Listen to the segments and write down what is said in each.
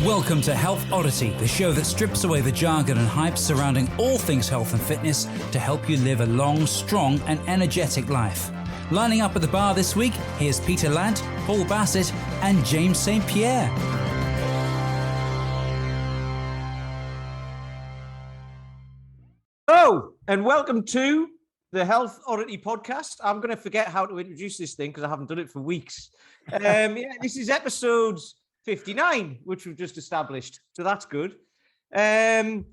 Welcome to Health Oddity, the show that strips away the jargon and hype surrounding all things health and fitness to help you live a long, strong and energetic life. Lining up at the bar this week, here's Peter Lant, Paul Bassett and James St. Pierre. Hello, and welcome to the Health Oddity podcast. I'm going to forget how to introduce this thing because I haven't done it for weeks. This is episode 59, which we've just established. So that's good. I'm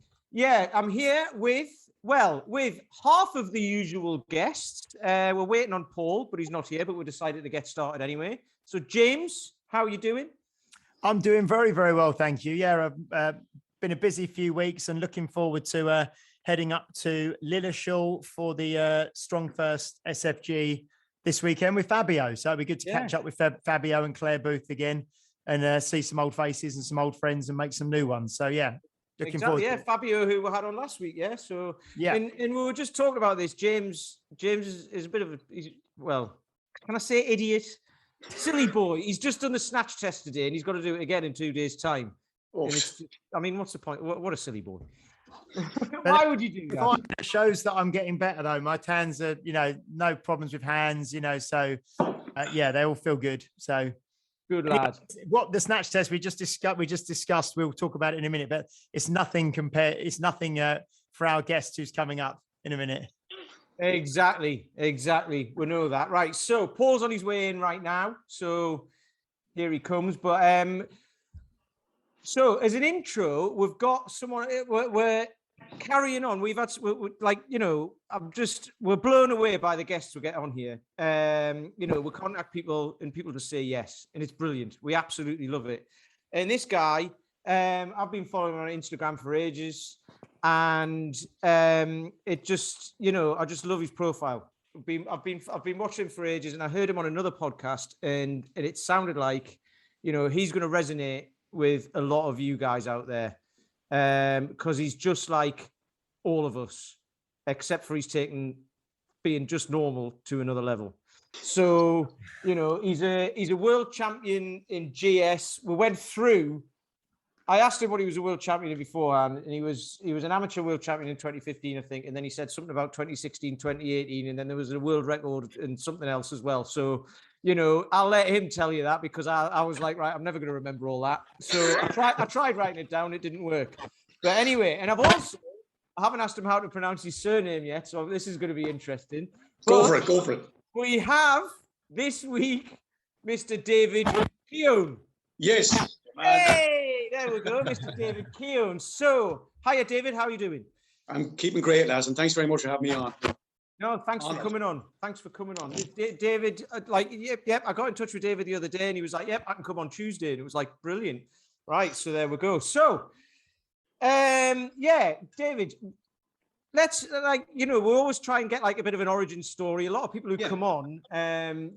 here with half of the usual guests. We're waiting on Paul, but he's not here, but we decided to get started anyway. So James, how are you doing? I'm doing very, very well, thank you. Yeah, I've been a busy few weeks and looking forward to heading up to Lilleshall for the Strong First SFG this weekend with Fabio. So it'll be good to catch up with Fabio and Claire Booth again and see some old faces and some old friends and make some new ones. So yeah, looking forward to it. Fabio, who we had on last week. Yeah. So yeah, and we were just talking about this. James is a bit of can I say idiot? Silly boy. He's just done the snatch test today and he's got to do it again in 2 days' time. What's the point? What a silly boy. Why would you do that? It shows that I'm getting better though. My hands are, no problems with hands, so they all feel good. So good lad. What the snatch test we just discussed, we'll talk about it in a minute, but it's nothing for our guest who's coming up in a minute. Exactly. We know that. Right. So Paul's on his way in right now. So here he comes. But so as an intro, we've got someone. We're carrying on. We're blown away by the guests we get on here. We contact people and people just say yes, and it's brilliant. We absolutely love it. And this guy, I've been following him on Instagram for ages, and I just love his profile. I've been watching him for ages, and I heard him on another podcast, and it sounded like, he's going to resonate with a lot of you guys out there, because he's just like all of us, except for he's taken being just normal to another level. So, he's a world champion in GS. We went through. I asked him what he was a world champion in beforehand, and he was an amateur world champion in 2015, I think. And then he said something about 2016, 2018, and then there was a world record and something else as well. So, I'll let him tell you that, because I was like, right, I'm never going to remember all that. So I tried writing it down. It didn't work. But anyway, and I haven't asked him how to pronounce his surname yet. So this is going to be interesting. Go for it. We have this week, Mr. David Keohan. Yes. Hey, there we go, Mr. David Keohan. So, hiya, David. How are you doing? I'm keeping great, lads, and thanks very much for having me on. No, thanks for coming on. David, I got in touch with David the other day, and he was like, "Yep, I can come on Tuesday," and it was like brilliant. Right, so there we go. So, David, let's we always try and get like a bit of an origin story. A lot of people who come on, kind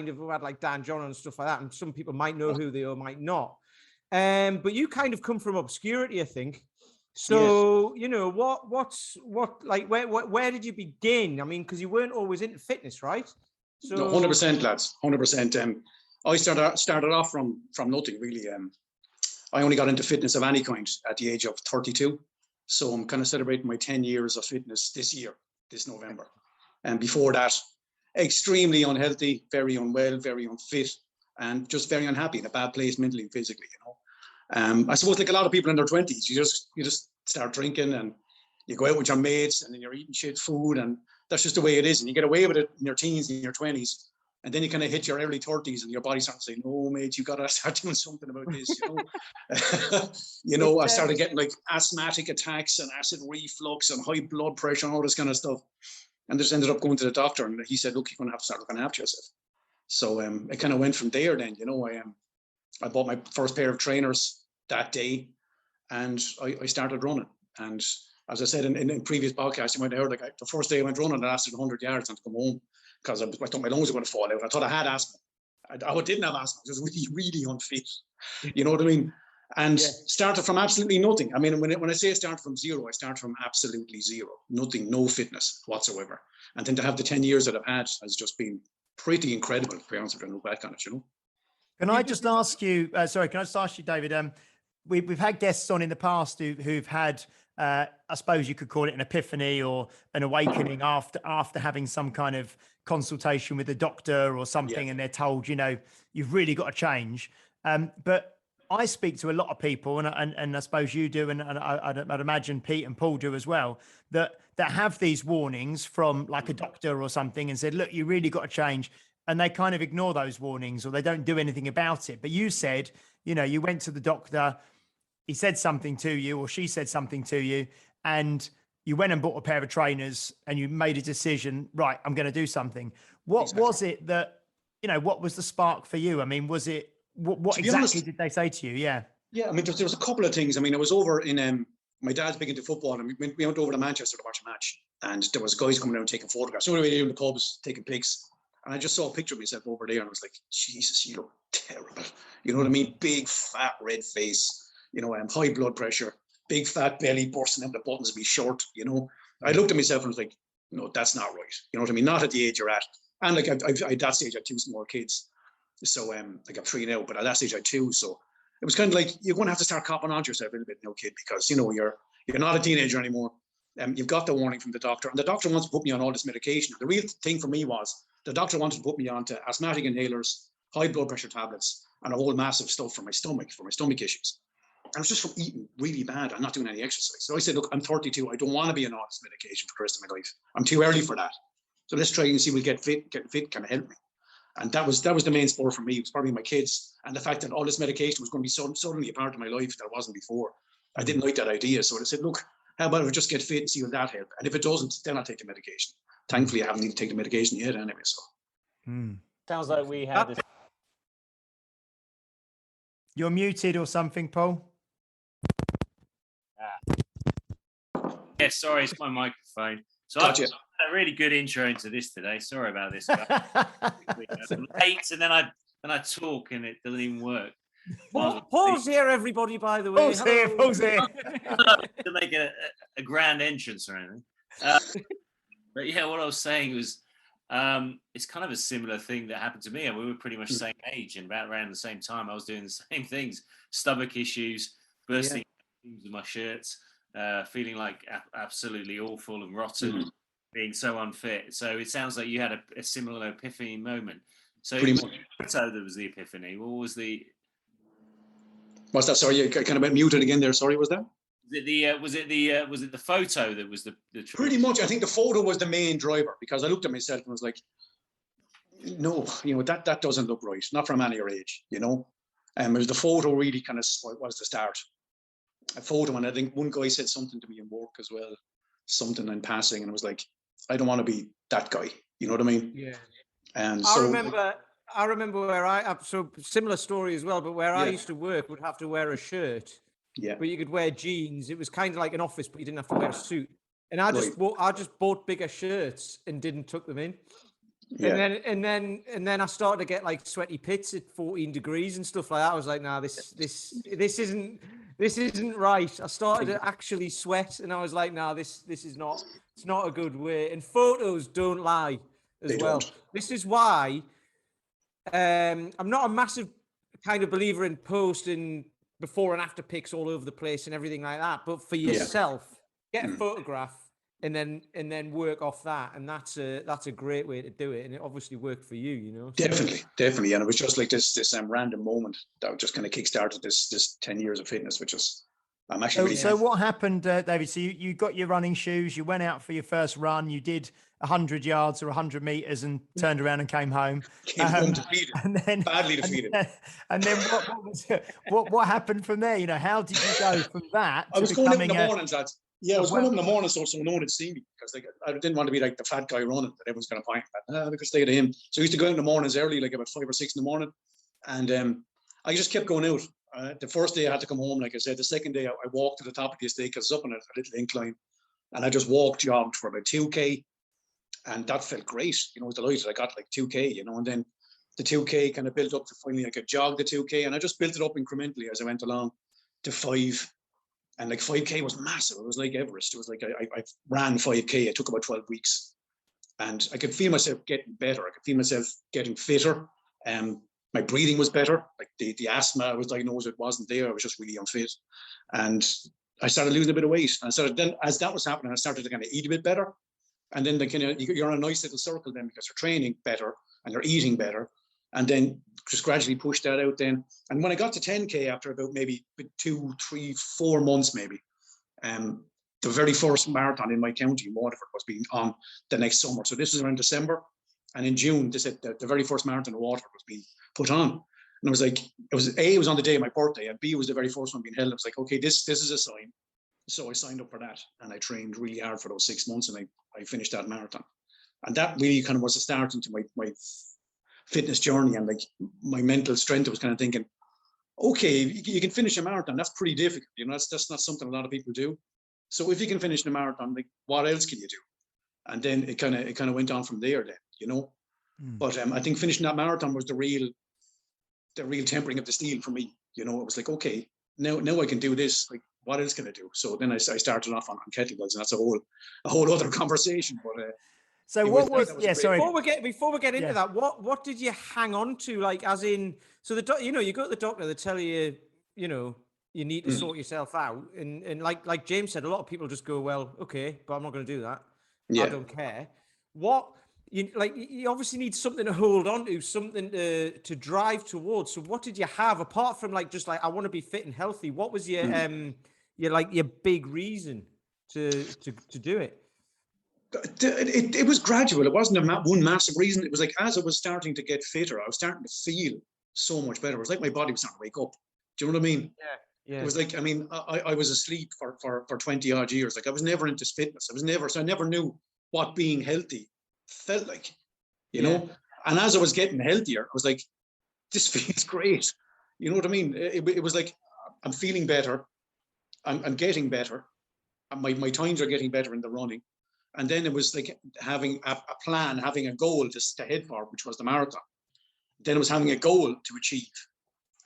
of had like Dan John and stuff like that, and some people might know who they are, might not. But you kind of come from obscurity, I think. So, yes. Where did you begin? I mean, because you weren't always into fitness, right? So 100%, lads, 100%. I started off from nothing really. I only got into fitness of any kind at the age of 32. So I'm kind of celebrating my 10 years of fitness this November. And before that, extremely unhealthy, very unwell, very unfit, and just very unhappy, in a bad place mentally and physically, I suppose like a lot of people in their 20s, you just start drinking and you go out with your mates and then you're eating shit food, and that's just the way it is. And you get away with it in your teens, in your 20s, and then you kind of hit your early 30s and your body starts saying, "No, mate, you got to start doing something about this." I started getting like asthmatic attacks and acid reflux and high blood pressure and all this kind of stuff. And just ended up going to the doctor, and he said, "Look, you're going to have to start looking after yourself." So it kind of went from there. Then, I bought my first pair of trainers that day, and I started running. And as I said in previous podcasts, you might have heard, like, the first day I went running, I lasted 100 yards and to come home because I thought my lungs were going to fall out. I thought I had asthma. I didn't have asthma. I was really, really unfit. You know what I mean? And started from absolutely nothing. I mean, when I say I start from zero, I start from absolutely zero. Nothing, no fitness whatsoever. And then to have the 10 years that I've had has just been pretty incredible, to be honest with you, look back on it, Can I just ask you, sorry, can I just ask you, David, we've had guests on in the past who've had, I suppose you could call it an epiphany or an awakening after having some kind of consultation with a doctor or something, and they're told, you've really got to change. But I speak to a lot of people, and I suppose you do, and I'd imagine Pete and Paul do as well, that have these warnings from like a doctor or something and said, look, you really got to change. And they kind of ignore those warnings or they don't do anything about it. But you said, you went to the doctor, he said something to you or she said something to you, and you went and bought a pair of trainers and you made a decision, right, I'm going to do something. What was it that, what was the spark for you? I mean, was it, what exactly did they say to you? Yeah. Yeah, I mean, there was a couple of things. I mean, I was over in, my dad's big into football, and we went over to Manchester to watch a match, and there was guys coming down taking photographs. So we were in the pubs taking pics, and I just saw a picture of myself over there, and I was like, Jesus, you look terrible. You know what I mean? Big, fat, red face, high blood pressure, big, fat belly bursting out the buttons of my shirt, I looked at myself and was like, no, that's not right. You know what I mean? Not at the age you're at. And like, at that stage, I had 2 small kids. So I got 3 now, but at that stage I had 2. So it was kind of like, you're going to have to start copping on to yourself a little bit now, kid, because, you're not a teenager anymore. You've got the warning from the doctor, and the doctor wants to put me on all this medication. The real thing for me was the doctor wanted to put me on to asthmatic inhalers, high blood pressure tablets, and a whole massive stuff for my stomach issues. And it was just from eating really bad and not doing any exercise. So I said, look, I'm 32. I don't want to be on all this medication for the rest of my life. I'm too early for that. So let's try and see if we'll get fit kind of help me. And that was the main spur for me. It was probably my kids and the fact that all this medication was going to be suddenly a part of my life that it wasn't before. I didn't like that idea. So I said, look, how about if I just get fit and see will that help? And if it doesn't, then I'll take the medication. Thankfully, I haven't needed to take the medication yet anyway. So sounds like we had this. You're muted or something, Paul? Yeah, sorry, it's my microphone. So Gotcha. I've had a really good intro into this today. Sorry about this, guys. I'm late, and then I talk and it doesn't even work. Paul's here, everybody, by the way. Paul's here. To make a grand entrance or anything. But yeah, what I was saying was it's kind of a similar thing that happened to me, and we were pretty much the same age and about around the same time. I was doing the same things: stomach issues, bursting with my shirts, feeling like absolutely awful and rotten, being so unfit. So it sounds like you had a similar epiphany moment. So pretty much. So there was the epiphany. What was the? What's that? Sorry, you kind of went muted again there. Sorry, was that? Was it the photo that was the Pretty much. I think the photo was the main driver, because I looked at myself and was like, no, that doesn't look right. Not from any age, it was the photo really kind of was the start. A photo, and I think one guy said something to me in work as well, something in passing, and I was like, I don't want to be that guy. You know what I mean? Yeah. And I remember where so similar story as well, but where I used to work would have to wear a shirt. Yeah. But you could wear jeans. It was kind of like an office, but you didn't have to wear a suit. And I just bought bigger shirts and didn't tuck them in. Yeah. And then I started to get like sweaty pits at 14 degrees and stuff like that. I was like, nah, this isn't right. I started to actually sweat, and I was like, nah, this is not. It's not a good way. And photos don't lie as well. This is why I'm not a massive kind of believer in posting before and after pics all over the place and everything like that. But for yourself, get a photograph and then work off that. And that's a great way to do it. And it obviously worked for you, Definitely. And it was just like this random moment that just kind of kickstarted this 10 years of fitness, which is, I'm actually really So what happened, David? So you got your running shoes, you went out for your first run, you did 100 yards or 100 meters and turned around and came home. Came home defeated, badly defeated. And then what happened from there? How did you go from that? I was going up in the mornings, lads. Yeah, I was going up in the morning so no one would see me, because I didn't want to be like the fat guy running that everyone's going to point at. I could stay to him. So I used to go in the mornings early, like about 5 or 6 in the morning. And I just kept going out. The first day I had to come home, like I said. The second day I walked to the top of the estate because it's up on a little incline. And I just jogged for about 2K. And that felt great. I was delighted. I got like 2K, and then the 2K kind of built up to finally I could jog the 2K. And I just built it up incrementally as I went along to 5. And like 5K was massive. It was like Everest. It was like I ran 5K. It took about 12 weeks. And I could feel myself getting better. I could feel myself getting fitter. My My breathing was better. Like the asthma I was diagnosed with wasn't there. I was just really unfit. And I started losing a bit of weight. And then as that was happening, I started to kind of eat a bit better. And then you're on a nice little circle then, because you're training better and you're eating better. And then just gradually pushed that out then. And when I got to 10K after about maybe 2, 3, 4 months maybe, the very first marathon in my county, Waterford, was being on the next summer. So this was around December. And in June, they said the very first marathon in Waterford was being put on. And I was like, it was on the day of my birthday, and B, it was the very first one being held. I was like, okay, this is a sign. So I signed up for that, and I trained really hard for those 6 months, and I finished that marathon. And that really kind of was a start into my fitness journey, and like my mental strength. I was kind of thinking, okay, you can finish a marathon. That's pretty difficult. You know, that's not something a lot of people do. So if you can finish the marathon, like what else can you do? And then it kind of went on from there then, you know. But I think finishing that marathon was the real tempering of the steel for me. You know, it was like, okay, now I can do this. Like, what else can I do? So then I started off on kettlebells, and that's a whole other conversation. But so what was sorry. Before we get into that, what did you hang on to? Like, as in, so you go to the doctor, they tell you, you know, you need to sort yourself out, and like James said, a lot of people just go, well, okay, but I'm not going to do that. I don't care. What you obviously need something to hold on to, something to drive towards. So what did you have apart from just I want to be fit and healthy? What was your your big reason to do it? It was gradual. It wasn't one massive reason. It was like, as I was starting to get fitter, I was starting to feel so much better. It was like my body was starting to wake up. Do you know what I mean? Yeah. It was like, I mean, I was asleep for 20 odd years. Like, I was never into fitness. So I never knew what being healthy felt like, you know? And as I was getting healthier, I was like, this feels great. You know what I mean? It was like, I'm feeling better. I'm getting better. And my times are getting better in the running. And then it was like having a plan, having a goal to head for, which was the marathon. Then it was having a goal to achieve.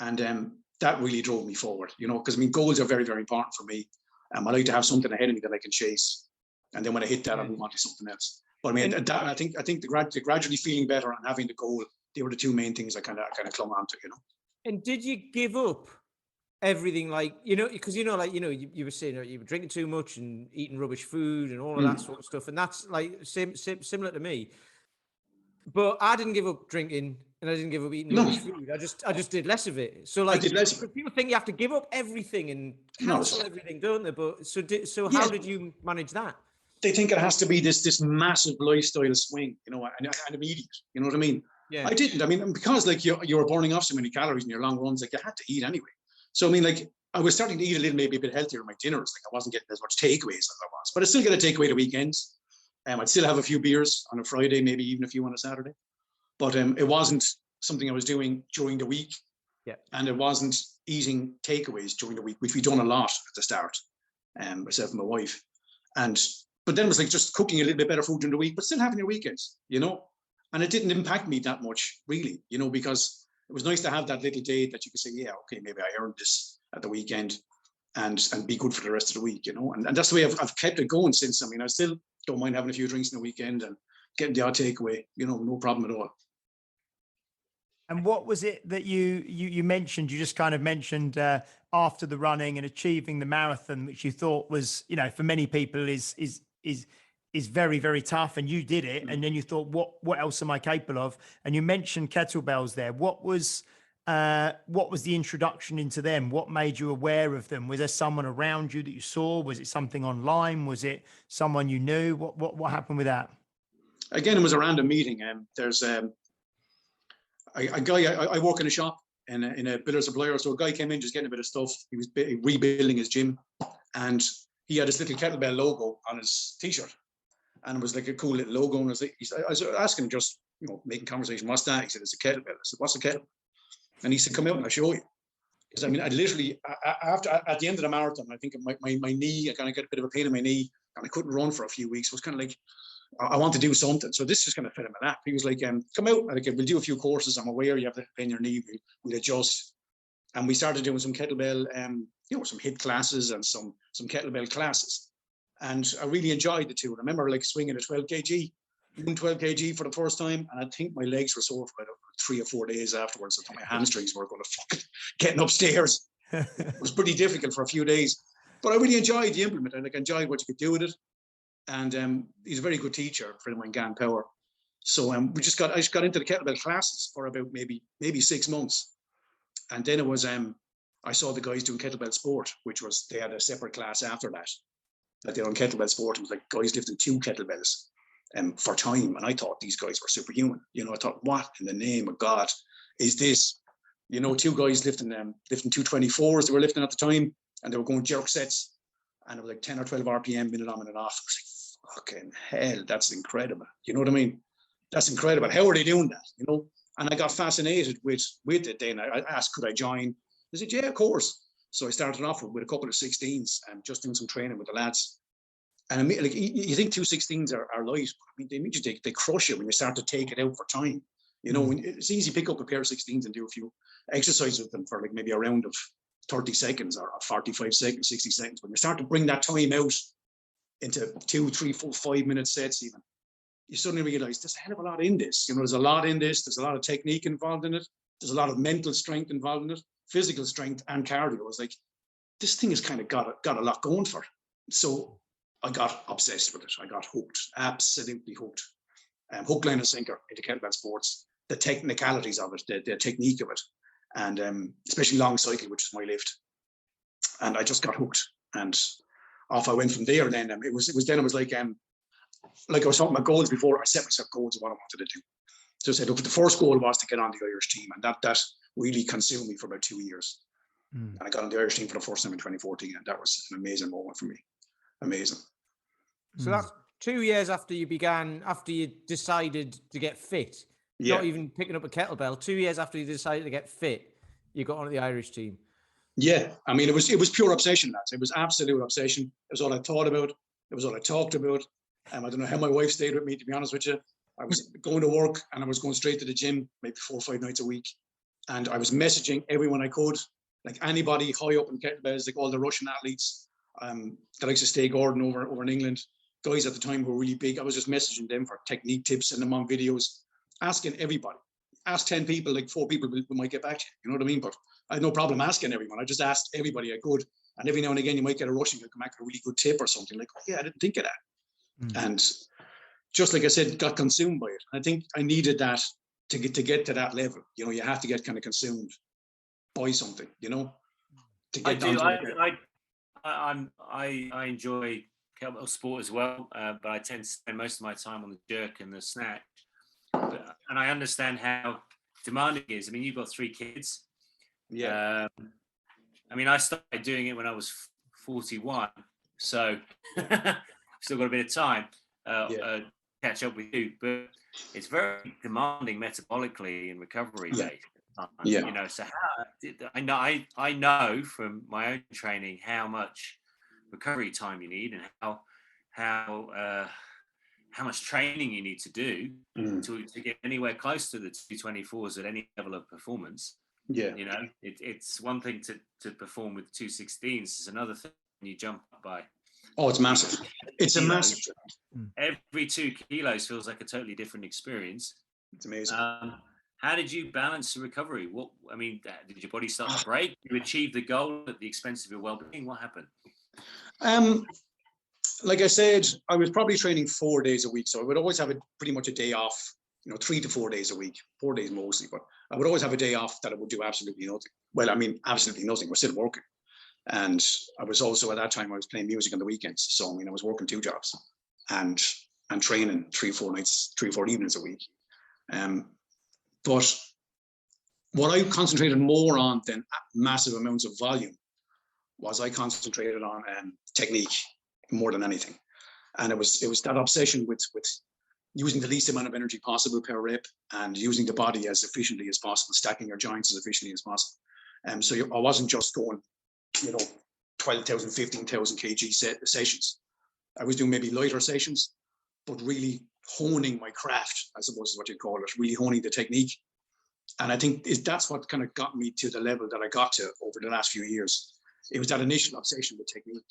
And that really drove me forward, you know, because I mean, goals are very, very important for me. I like to have something ahead of me that I can chase. And then when I hit that, I move on to something else. But I mean, I think the gradually feeling better and having the goal, they were the two main things I kind of clung on to, you know. And did you give up everything, like, you know, because you were saying you were drinking too much and eating rubbish food and all of that sort of stuff, and that's like similar to me. But I didn't give up drinking and I didn't give up eating rubbish food. I just did less of it. So like, people think you have to give up everything and cancel everything, don't they? But so how did you manage that? They think it has to be this massive lifestyle swing, you know, and immediate. You know what I mean? Yeah. I didn't. I mean, because like you were burning off so many calories in your long runs, like you had to eat anyway. So I mean, like I was starting to eat maybe a bit healthier in my dinners. Like I wasn't getting as much takeaways as I was, but I still get a takeaway the weekends. I'd still have a few beers on a Friday, maybe even a few on a Saturday. But it wasn't something I was doing during the week. Yeah. And it wasn't eating takeaways during the week, which we done a lot at the start, myself and my wife. But then it was like just cooking a little bit better food during the week, but still having your weekends, you know? And it didn't impact me that much, really, you know, because it was nice to have that little day that you could say, yeah, okay, maybe I earned this at the weekend and be good for the rest of the week, you know? And that's the way I've kept it going since. I mean, I still don't mind having a few drinks in the weekend and getting the odd takeaway, you know, no problem at all. And what was it that you mentioned? You just kind of mentioned after the running and achieving the marathon, which you thought was, you know, for many people is very, very tough, and you did it. And then you thought, what else am I capable of? And you mentioned kettlebells there. What was the introduction into them? What made you aware of them? Was there someone around you that you saw? Was it something online? Was it someone you knew? What happened with that? Again, it was a random meeting. There's a guy, I work in a shop in a builder supplier. So a guy came in just getting a bit of stuff. He was rebuilding his gym, and he had this little kettlebell logo on his t-shirt, and it was like a cool little logo. And I was asking him, just, you know, making conversation, what's that? He said, it's a kettlebell. I said, what's a kettlebell? And he said, come out and I'll show you. Because I mean, I literally, at the end of the marathon, I think my knee, I kind of got a bit of a pain in my knee, and I couldn't run for a few weeks. It was kind of like, I want to do something. So this just kind of fell in my lap. He was like, come out. Like, we'll do a few courses. I'm aware you have the pain in your knee. We'll adjust. And we started doing some kettlebell, you know, some HIIT classes and some kettlebell classes. And I really enjoyed the two. I remember like swinging a 12 kg doing 12 kg for the first time, and I think my legs were sore for about 3 or 4 days afterwards. I thought my hamstrings were going to fucking getting upstairs. It was pretty difficult for a few days, but I really enjoyed the implement. I enjoyed what you could do with it, and he's a very good teacher, a friend of mine, Gan Power. So I just got into the kettlebell classes for about maybe 6 months, and then it was I saw the guys doing kettlebell sport, which was they had a separate class after that. Like they were on kettlebell sport. It was like guys lifting 2 kettlebells for time, and I thought these guys were superhuman. You know, I thought, what in the name of God is this? You know, 2 guys lifting 224s they were lifting at the time, and they were going jerk sets, and it was like 10 or 12 RPM, minute on, minute off. I was like, fucking hell, that's incredible. You know what I mean? That's incredible. How are they doing that? You know? And I got fascinated with it. Then I asked, could I join? They said, yeah, of course. So I started off with a couple of 16s and just doing some training with the lads. And like you think 216s are light, but I mean, they immediately they crush you when you start to take it out for time. You know, it's easy to pick up a pair of 16s and do a few exercises with them for like maybe a round of 30 seconds or 45 seconds, 60 seconds. When you start to bring that time out into 2, 3, 4, 5 minute sets even, you suddenly realize there's a hell of a lot in this. You know, there's a lot in this. There's a lot of technique involved in it. There's a lot of mental strength involved in it, physical strength and cardio. I was like, this thing has kind of got a lot going for it. So I got obsessed with it. I got hooked, absolutely hooked. Hook, line, and sinker into kettlebell sports. The technicalities of it, the technique of it, and especially long cycle, which is my lift. And I just got hooked, and off I went from there. Then it was like I was talking about goals before. I set myself goals of what I wanted to do. So I said, look, the first goal was to get on the Irish team, and that really consumed me for about 2 years. And I got on the Irish team for the first time in 2014, and that was an amazing moment for me. Amazing. So that's 2 years after you decided to get fit. Yeah. Not even picking up a kettlebell. 2 years after you decided to get fit, you got onto the Irish team. Yeah, I mean, it was pure obsession, lads. It was absolute obsession. It was all I thought about. It was all I talked about. I don't know how my wife stayed with me, to be honest with you. I was going to work and I was going straight to the gym, maybe 4 or 5 nights a week. And I was messaging everyone I could, like anybody high up in kettlebells, like all the Russian athletes, the likes of Stay Gordon over in England, guys at the time who were really big. I was just messaging them for technique tips, sending them on videos, asking everybody. Ask 10 people, like 4 people we might get back to you. You know what I mean? But I had no problem asking everyone. I just asked everybody I could. And every now and again, you might get a Russian who'll come back with a really good tip or something like, oh, yeah, I didn't think of that. And just like I said, got consumed by it. I think I needed that to get to that level. You know, you have to get kind of consumed by something, you know, to get I enjoy kettlebell sport as well, but I tend to spend most of my time on the jerk and the snatch. And I understand how demanding it is. I mean, you've got 3 kids. Yeah. I mean, I started doing it when I was 41, so still got a bit of time catch up with you. But it's very demanding metabolically and recovery based. Yeah. You know, so I know from my own training how much recovery time you need and how much training you need to do to get anywhere close to the 224s at any level of performance. Yeah. You know, it's one thing to perform with 216s. It's another thing when you jump up by. Oh, it's massive. It's a massive. Every 2 kilos feels like a totally different experience. It's amazing. How did you balance the recovery? Did your body start to break? Did you achieve the goal at the expense of your well-being? What happened? Like I said, I was probably training 4 days a week. So I would always have pretty much a day off, 3 to 4 days a week, 4 days mostly, but I would always have a day off that I would do absolutely nothing. Well, I mean, absolutely nothing. We're still working. And I was also, at that time, I was playing music on the weekends. So, I mean, I was working 2 jobs and training 3 or 4 evenings a week. But what I concentrated more on than massive amounts of volume was I concentrated on technique more than anything. And it was that obsession with using the least amount of energy possible per rep and using the body as efficiently as possible, stacking your joints as efficiently as possible. So I wasn't just going, 12,000, 15,000 kg sessions. I was doing maybe lighter sessions, but really honing my craft, I suppose is what you'd call it, really honing the technique. And I think that's what kind of got me to the level that I got to over the last few years. It was that initial obsession with technique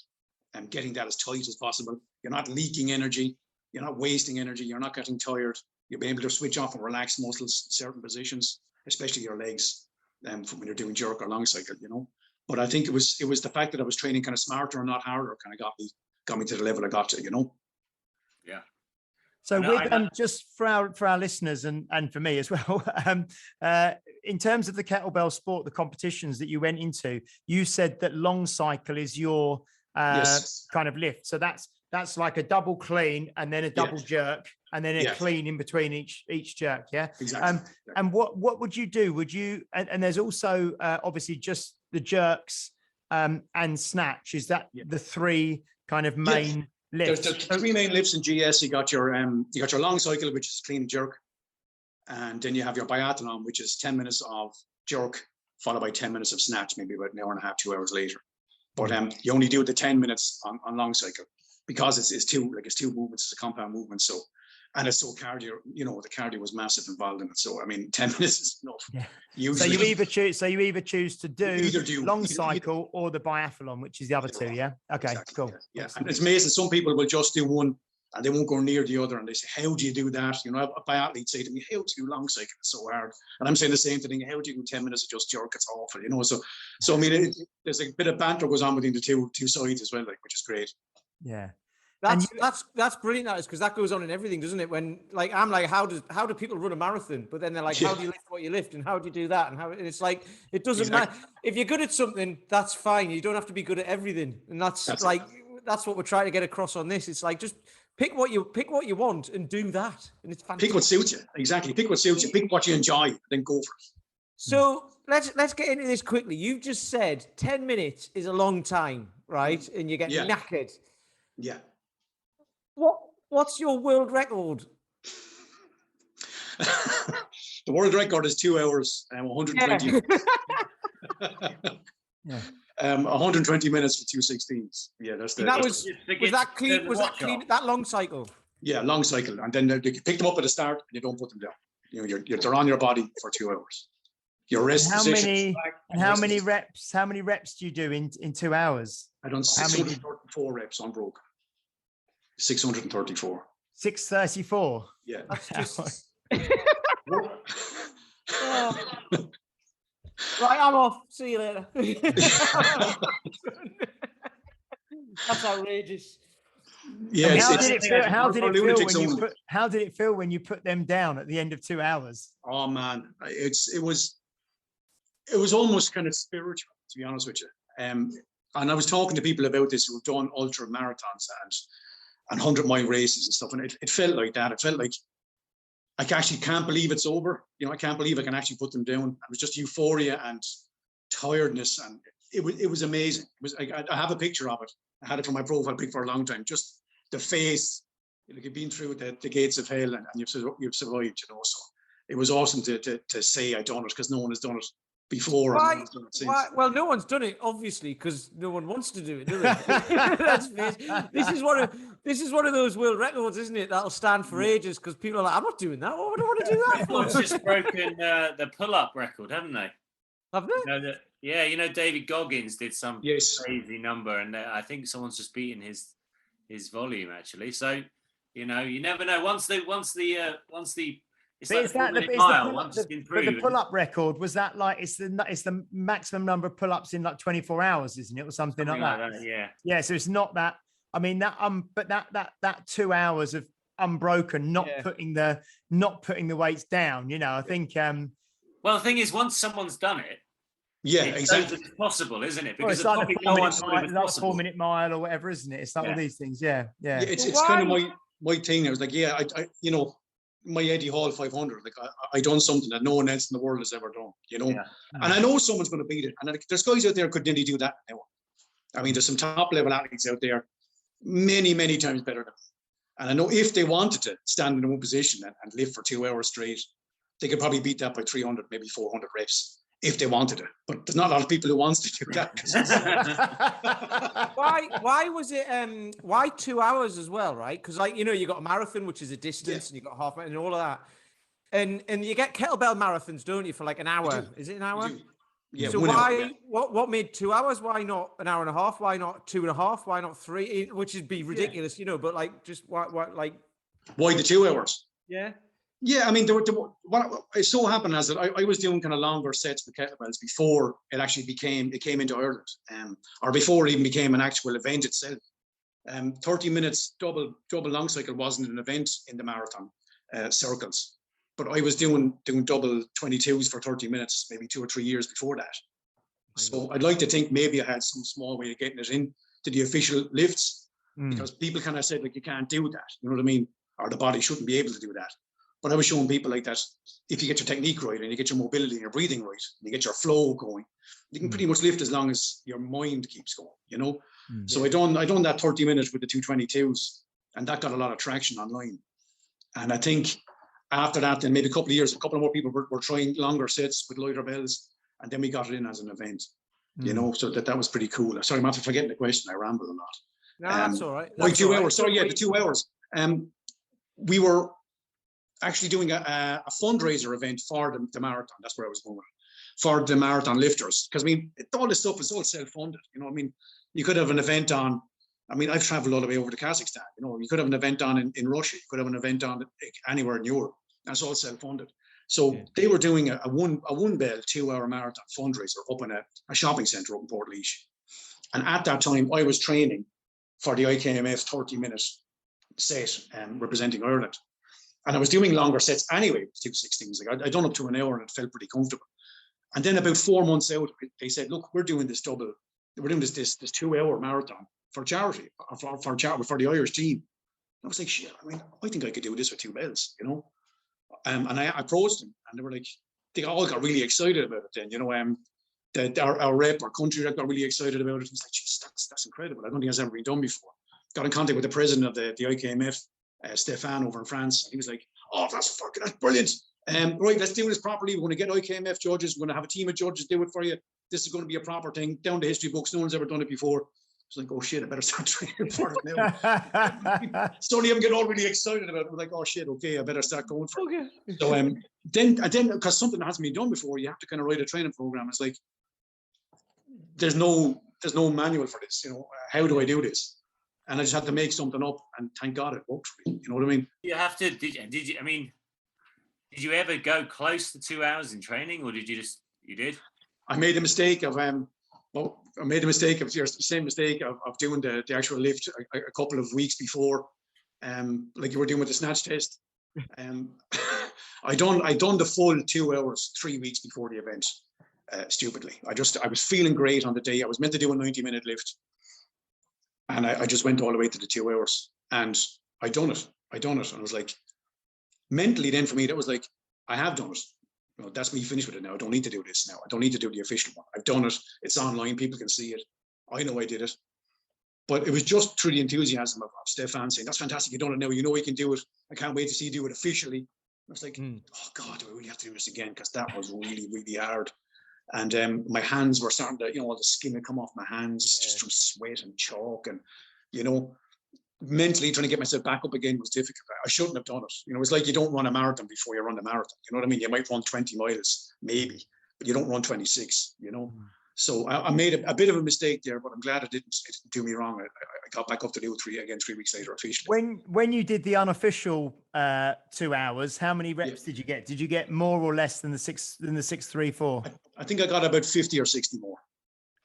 and getting that as tight as possible. You're not leaking energy. You're not wasting energy. You're not getting tired. You'll be able to switch off and relax muscles in certain positions, especially your legs, when you're doing jerk or long cycle, you know. But I think it was the fact that I was training kind of smarter and not harder kind of got me to the level I got to, you know. Yeah. So just for our listeners and for me as well, in terms of the kettlebell sport, the competitions that you went into, you said that long cycle is your kind of lift. So that's like a double clean and then a double jerk and then a clean in between each jerk. Yeah. Exactly. And what would you do? Would you, and there's also obviously just the jerks and snatch. Is that the three kind of main lifts? There's three main lifts in GS. You got your long cycle, which is clean jerk. And then you have your biathlon, which is 10 minutes of jerk, followed by 10 minutes of snatch, maybe about an hour and a half, 2 hours later. But you only do the 10 minutes on long cycle because it's two movements, it's a compound movement. So, and it's so cardio, you know, the cardio was massive involved in it. So, I mean, 10 minutes is enough. Yeah. Usually, so you either choose to do long cycle or the biathlon, which is the other two. Yeah. Okay. Exactly, cool. Yeah. And it's amazing. Some people will just do one and they won't go near the other. And they say, how do you do that? You know, biathletes say to me, how do you do long cycle? It's so hard. And I'm saying the same thing. How do you do 10 minutes of just jerk? It's awful, you know? So I mean, there's a bit of banter goes on between the two sides as well, like, which is great. Yeah. That's brilliant, that is, because that goes on in everything, doesn't it? When like I'm like, how do people run a marathon? But then they're like, how do you lift what you lift, and how do you do that, and it's like it doesn't matter if you're good at something. That's fine. You don't have to be good at everything, and that's what we're trying to get across on this. It's like just pick what you want and do that, and it's fantastic. Pick what suits you. Exactly. Pick what suits you. Pick what you enjoy, then go for it. So let's get into this quickly. You've just said 10 minutes is a long time, right? And you get knackered. Yeah. What's your world record? The world record is 2 hours and 120. Yeah. 120 minutes for 2:16s. Yeah, that's the. Was that clean? That long cycle. Yeah, long cycle, and then you pick them up at the start and you don't put them down. You know, they're on your body for 2 hours. Your rest position. How many reps? How many reps do you do in 2 hours? I done 634 reps unbroken. 634. 634. Yeah. That's just... Right, I'm off. See you later. That's outrageous. Yeah. How did it feel when you put them down at the end of 2 hours? Oh man, it was almost kind of spiritual, to be honest with you. And I was talking to people about this who've done ultra marathons and 100-mile races and stuff, and it felt like that. It felt like I actually can't believe it's over. You know, I can't believe I can actually put them down. It was just euphoria and tiredness, and it was amazing. It was. I have a picture of it. I had it for my profile pic for a long time. Just the face, like you've been through the gates of hell, and you've survived. You know, so it was awesome to say I done it, because no one has done it before. Why? Well, no one's done it, obviously, because no one wants to do it, do they? This is one of those world records, isn't it? That'll stand for ages, because people are like, I'm not doing that. Oh, I don't want to do that. Everyone's just broken the pull-up record, haven't they? Have they? You know, David Goggins did some crazy number, and I think someone's just beaten his volume, actually. So, you know, you never know. Once the It's like the pull-up record, was that like it's the maximum number of pull-ups in like 24 hours, isn't it, or something like that? Yeah. So it's not that. I mean but that 2 hours of unbroken, not putting the weights down. You know, I think. Well, the thing is, once someone's done it, exactly, it's possible, isn't it? Because it's like a 4-minute mile or whatever, isn't it? It's like all these things. Yeah. It's kind of my thing. I was like, I you know. My Eddie Hall 500, like I done something that no one else in the world has ever done, you know. And I know someone's going to beat it. And there's guys out there who could nearly do that now. I mean, there's some top level athletes out there, many times better than them. And I know if they wanted to stand in one position and live for 2 hours straight, they could probably beat that by 300, maybe 400 reps if they wanted it. But there's not a lot of people who wants to do that. Why was it why 2 hours as well, right? Because, like, you know, you got a marathon, which is a distance, and you got half marathon and all of that, and you get kettlebell marathons, don't you, for like an hour? Is it an hour? Yeah. So why what made 2 hours? Why not an hour and a half? Why not 2.5? Why not 3? Which would be ridiculous, you know, but like, just why like Why the 2 hours? Yeah. Yeah, I mean, what it so happened as that I was doing kind of longer sets with kettlebells before it actually came into Ireland, or before it even became an actual event itself. 30 minutes double long cycle wasn't an event in the marathon circles, but I was doing double 22s for 30 minutes, maybe 2 or 3 years before that. So I'd like to think maybe I had some small way of getting it in to the official lifts, because people kind of said, like, you can't do that, you know what I mean? Or the body shouldn't be able to do that. But I was showing people like that, if you get your technique right and you get your mobility and your breathing right, and you get your flow going, you can pretty much lift as long as your mind keeps going, you know? So I done that 30 minutes with the 222s, and that got a lot of traction online. And I think after that, then maybe a couple of years, a couple of more people were trying longer sets with lighter bells, and then we got it in as an event, you know? So that was pretty cool. Sorry, Matt, for forgetting the question. I ramble a lot. No, that's all right. Why 2 hours? Sorry, yeah, the 2 hours. We were actually doing a fundraiser event for the marathon. That's where I was going with it, for the marathon lifters. Because I mean, all this stuff is all self-funded. You know, I mean, you could have an event on. I mean, I've traveled all the way over to Kazakhstan. You know, you could have an event on in Russia. You could have an event on anywhere in Europe. That's all self-funded. So they were doing a one bell 2 hour marathon fundraiser up in a shopping centre up in Portlaoise. And at that time, I was training for the IKMF 30-minute set representing Ireland. And I was doing longer sets anyway, 216s. Like I'd done up to an hour and it felt pretty comfortable. And then about 4 months out, they said, look, we're doing this 2 hour marathon for charity, for the Irish team. And I was like, shit, I mean, I think I could do this with 2 bells, you know? And I approached them, and they were like, they all got really excited about it then, you know? Our rep, our country rep got really excited about it. He was like, geez, that's incredible. I don't think that's ever been done before. Got in contact with the president of the IKMF, Stefan over in France. And he was like, oh, that's brilliant. Right, let's do this properly. We're going to get IKMF judges. We're going to have a team of judges do it for you. This is going to be a proper thing. Down the history books. No one's ever done it before. It's like, oh shit, I better start training for it now. Suddenly I'm getting all really excited about it. We're like, oh shit, okay, I better start going for it. So then because something that hasn't been done before, you have to kind of write a training program. It's like, there's no manual for this, you know. How do I do this? And I just had to make something up, and thank God it worked for me. You know what I mean? You have to. Did you? I mean, did you ever go close to 2 hours in training, or did you just? You did. I made the mistake of the same mistake of doing the actual lift a couple of weeks before, like you were doing with the snatch test. I done the full 2 hours 3 weeks before the event. Stupidly, I was feeling great on the day. I was meant to do a 90-minute lift. And I just went all the way to the 2 hours, and I done it. And I was like, mentally then for me, that was like, I have done it. You know, that's me finished with it now. I don't need to do this now. I don't need to do the official one. I've done it. It's online. People can see it. I know I did it. But it was just through the enthusiasm of Stefan saying, that's fantastic. You've done it now. You know you can do it. I can't wait to see you do it officially. I was like, oh God, do I really have to do this again? Because that was really, really hard. And my hands were starting to, you know, all the skin had come off my hands just through sweat and chalk. And, you know, mentally trying to get myself back up again was difficult. I shouldn't have done it. You know, it's like you don't run a marathon before you run the marathon. You know what I mean? You might run 20 miles, maybe, but you don't run 26, you know? So I made a bit of a mistake there, but I'm glad it didn't do me wrong. I got back up to do it 3 weeks later officially. When you did the unofficial 2 hours, how many reps did you get? Did you get more or less than the 634? I think I got about 50 or 60 more.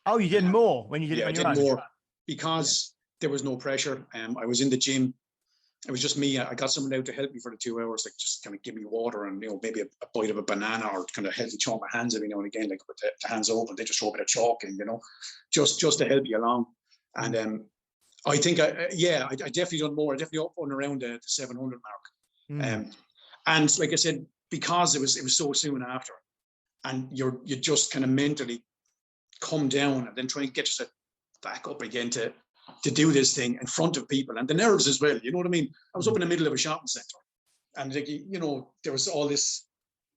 Oh, you did more when you did it on your own? I did more because there was no pressure. I was in the gym. It was just me. I got someone out to help me for the 2 hours, like just kind of give me water and, you know, maybe a bite of a banana, or kind of help me chalk my hands every now and again, like with the hands open. They just throw a bit of chalk in, you know, just to help you along. And I think I definitely done more. I definitely up on around the 700 mark. And like I said, because it was so soon after, and you just kind of mentally come down and then try and get yourself back up again to do this thing in front of people, and the nerves as well. You know what I mean? I was up in the middle of a shopping center, and like, you know, there was all this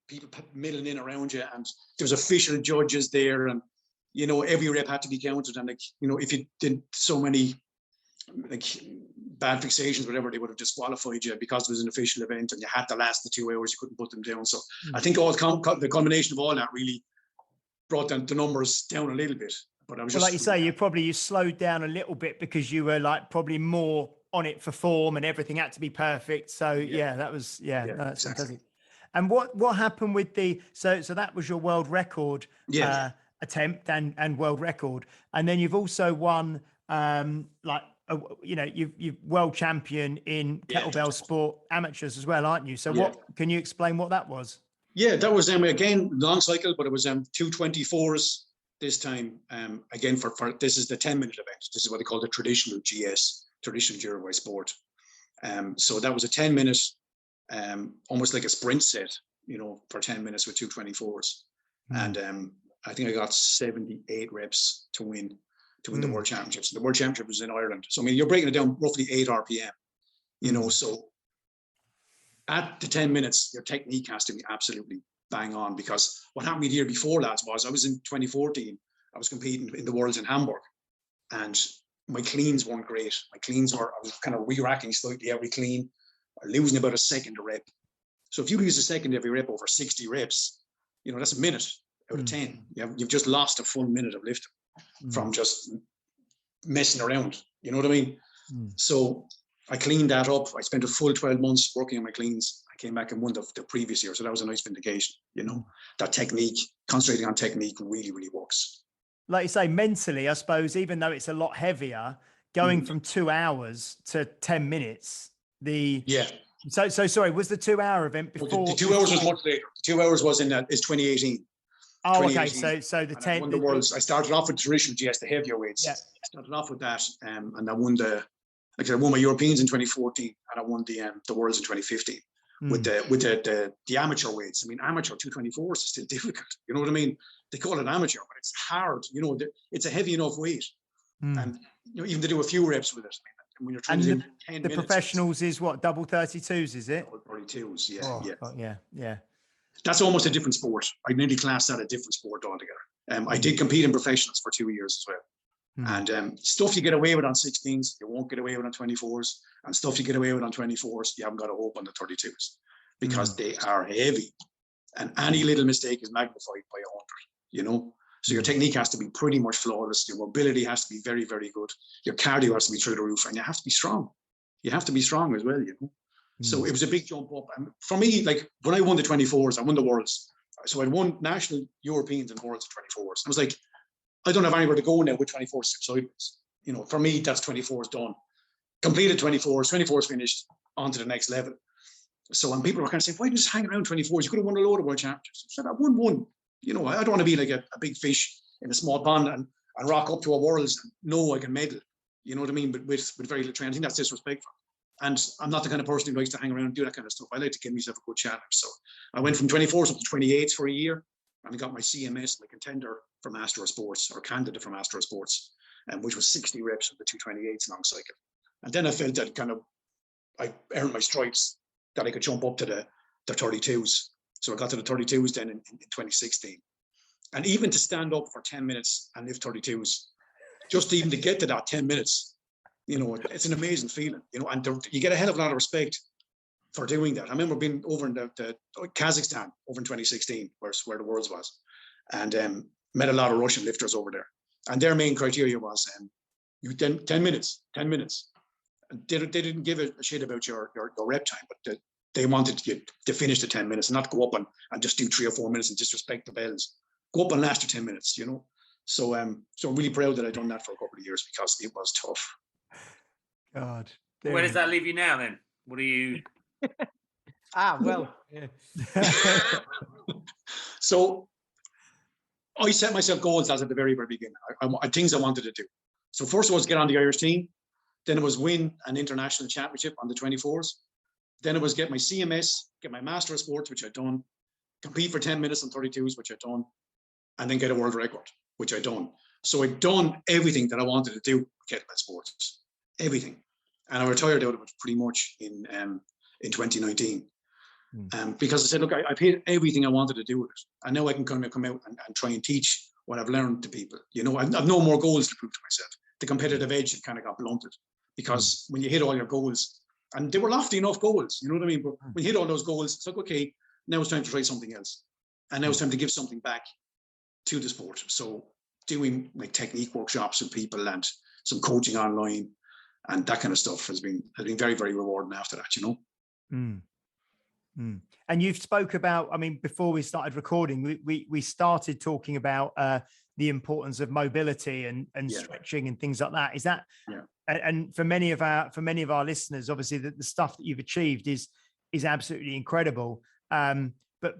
people milling in around you, and there was official judges there, and, you know, every rep had to be counted. And, like, you know, if you did so many like bad fixations, whatever, they would have disqualified you because it was an official event and you had to last the 2 hours. You couldn't put them down. So I think the combination of all that really brought the numbers down a little bit. But I was just, like you say, you slowed down a little bit because you were like probably more on it for form and everything had to be perfect. So that was that's exactly. fantastic. And what happened with so that was your world record attempt and world record, and then you've also won you've world champion in kettlebell sport amateurs as well, aren't you? So what can you explain what that was? Yeah, that was again long cycle, but it was 224s this time. Again for this is the 10-minute event. This is what they call the traditional GS, traditional Uruguay sport. So that was a 10-minute, almost like a sprint set, for 10 minutes with 224s, and I think I got 78 reps to win the World Championships. The World Championship was in Ireland, so I mean you're breaking it down roughly 8 RPM, so. At the 10 minutes, your technique has to be absolutely bang on, because what happened the year before that was I was in 2014, I was competing in the Worlds in Hamburg, and my cleans weren't great. I was kind of re-racking slightly every clean, losing about a second a rep. So if you lose a second every rep over 60 reps, that's a minute out of 10. You've just lost a full minute of lifting from just messing around. You know what I mean? So I cleaned that up. I spent a full 12 months working on my cleans. I came back and won the previous year. So that was a nice vindication, that technique, concentrating on technique really, really works. Like you say, mentally, I suppose, even though it's a lot heavier, going from 2 hours to 10 minutes, So sorry, was the 2 hour event before? The 2 hours was much later. The 2 hours was is 2018. Oh, okay. So the 10. I won the Worlds. I started off with traditional GS, the heavier weights. Yeah. I started off with that, and I won I won my Europeans in 2014, and I won the Worlds in 2015 with the amateur weights. I mean, amateur 224s is still difficult. You know what I mean? They call it amateur, but it's hard. It's a heavy enough weight, and even to do a few reps with it. I mean, when you're trying to do 10 minutes, professionals is what, double 32s? Is it? Double 32s, yeah. That's almost a different sport. I nearly class that a different sport altogether. I did compete in professionals for 2 years as well. And stuff you get away with on 16s, you won't get away with on 24s. And stuff you get away with on 24s, you haven't got a hope on the 32s, because they are heavy. And any little mistake is magnified by 100, So your technique has to be pretty much flawless. Your mobility has to be very, very good. Your cardio has to be through the roof, and you have to be strong. You have to be strong as well, So it was a big jump up. And for me, like when I won the 24s, I won the Worlds. So I won national, Europeans, and Worlds at 24s. I was like, I don't have anywhere to go now with 24s sideways. For me, that's 24s done. Completed 24s finished, on to the next level. So when people were kind of saying, why did you just hang around 24s? You could have won a load of world championships. I said, I won one. I don't want to be like a big fish in a small pond and rock up to a Worlds and know I can medal. You know what I mean? But with very little training. I think that's disrespectful. And I'm not the kind of person who likes to hang around and do that kind of stuff. I like to give myself a good challenge. So I went from 24s up to 28s for a year, and I got my CMS, my contender for Master of Sports, or candidate for Master of Sports, which was 60 reps of the 228s long cycle. And then I felt that I earned my stripes, that I could jump up to the 32s. So I got to the 32s then in 2016. And even to stand up for 10 minutes and lift 32s, just even to get to that 10 minutes, it's an amazing feeling, and you get a hell of a lot of respect for doing that. I remember being over in the Kazakhstan over in 2016, where the Worlds was, and met a lot of Russian lifters over there. And their main criteria was, you 10 minutes. And they didn't give a shit about your rep time, but they wanted you to finish the 10 minutes and not go up and just do 3 or 4 minutes and disrespect the bells. Go up and last your 10 minutes, So I'm really proud that I've done that for a couple of years, because it was tough. God. Where does that leave you now then? What are you? So I set myself goals as at the very, very beginning. I things I wanted to do. So first of all was get on the Irish team. Then it was win an international championship on the 24s. Then it was get my CMS, get my Master of Sports, which I'd done, compete for 10 minutes on 32s, which I'd done, and then get a world record, which I'd done. So I'd done everything that I wanted to do with kettlebell sports, everything. And I retired out of it pretty much in 2019. Because I said, look, I've hit everything I wanted to do with it. And now I can come out and try and teach what I've learned to people. I've no more goals to prove to myself. The competitive edge had kind of got blunted, because when you hit all your goals, and they were lofty enough goals, you know what I mean? But when you hit all those goals, it's like, okay, now it's time to try something else. And now it's time to give something back to the sport. So doing like technique workshops with people and some coaching online, And that kind of stuff has been very, very rewarding after that, you know. Mm. Mm. And you've spoke about, I mean, before we started recording, we started talking about the importance of mobility and stretching and things like that. Is that, and for many of our listeners, obviously the stuff that you've achieved is absolutely incredible. But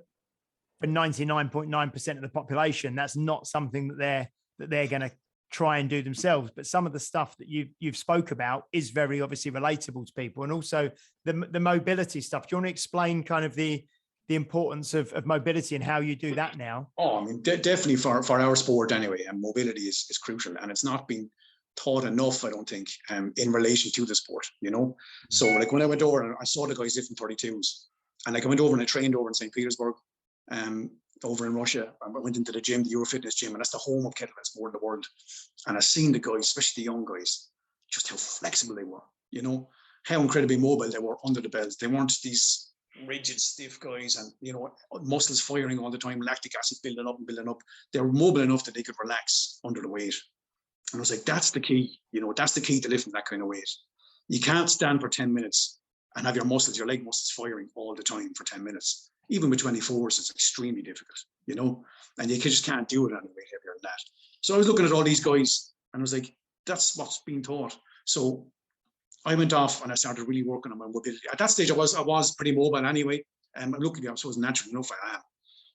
for 99.9% of the population, that's not something that they're going to try and do themselves. But some of the stuff that you've spoke about is very obviously relatable to people, and also the mobility stuff. Do you want to explain kind of the importance of mobility and how you do that now? Oh, I mean, definitely for our sport anyway, and mobility is crucial, and it's not been taught enough, I don't think, in relation to the sport, you know. So like when I went over and I saw the guys lifting 32s, and like I went over and I trained over in St. Petersburg, over in Russia. I went into the gym, the Eurofitness gym, and that's the home of kettlebell sport in the world. And I seen the guys, especially the young guys, just how flexible they were, you know, how incredibly mobile they were under the bells. They weren't these rigid, stiff guys and, you know, muscles firing all the time, lactic acid building up and building up. They were mobile enough that they could relax under the weight. And I was like, that's the key, you know, that's the key to lifting that kind of weight. You can't stand for 10 minutes and have your leg muscles firing all the time for 10 minutes. Even with 24s, it's extremely difficult, you know, and you just can't do it any way heavier than that. So I was looking at all these guys and I was like, that's what's being taught. So I went off and I started really working on my mobility. At that stage, I was pretty mobile anyway. And I'm looking at it, I suppose natural enough I am.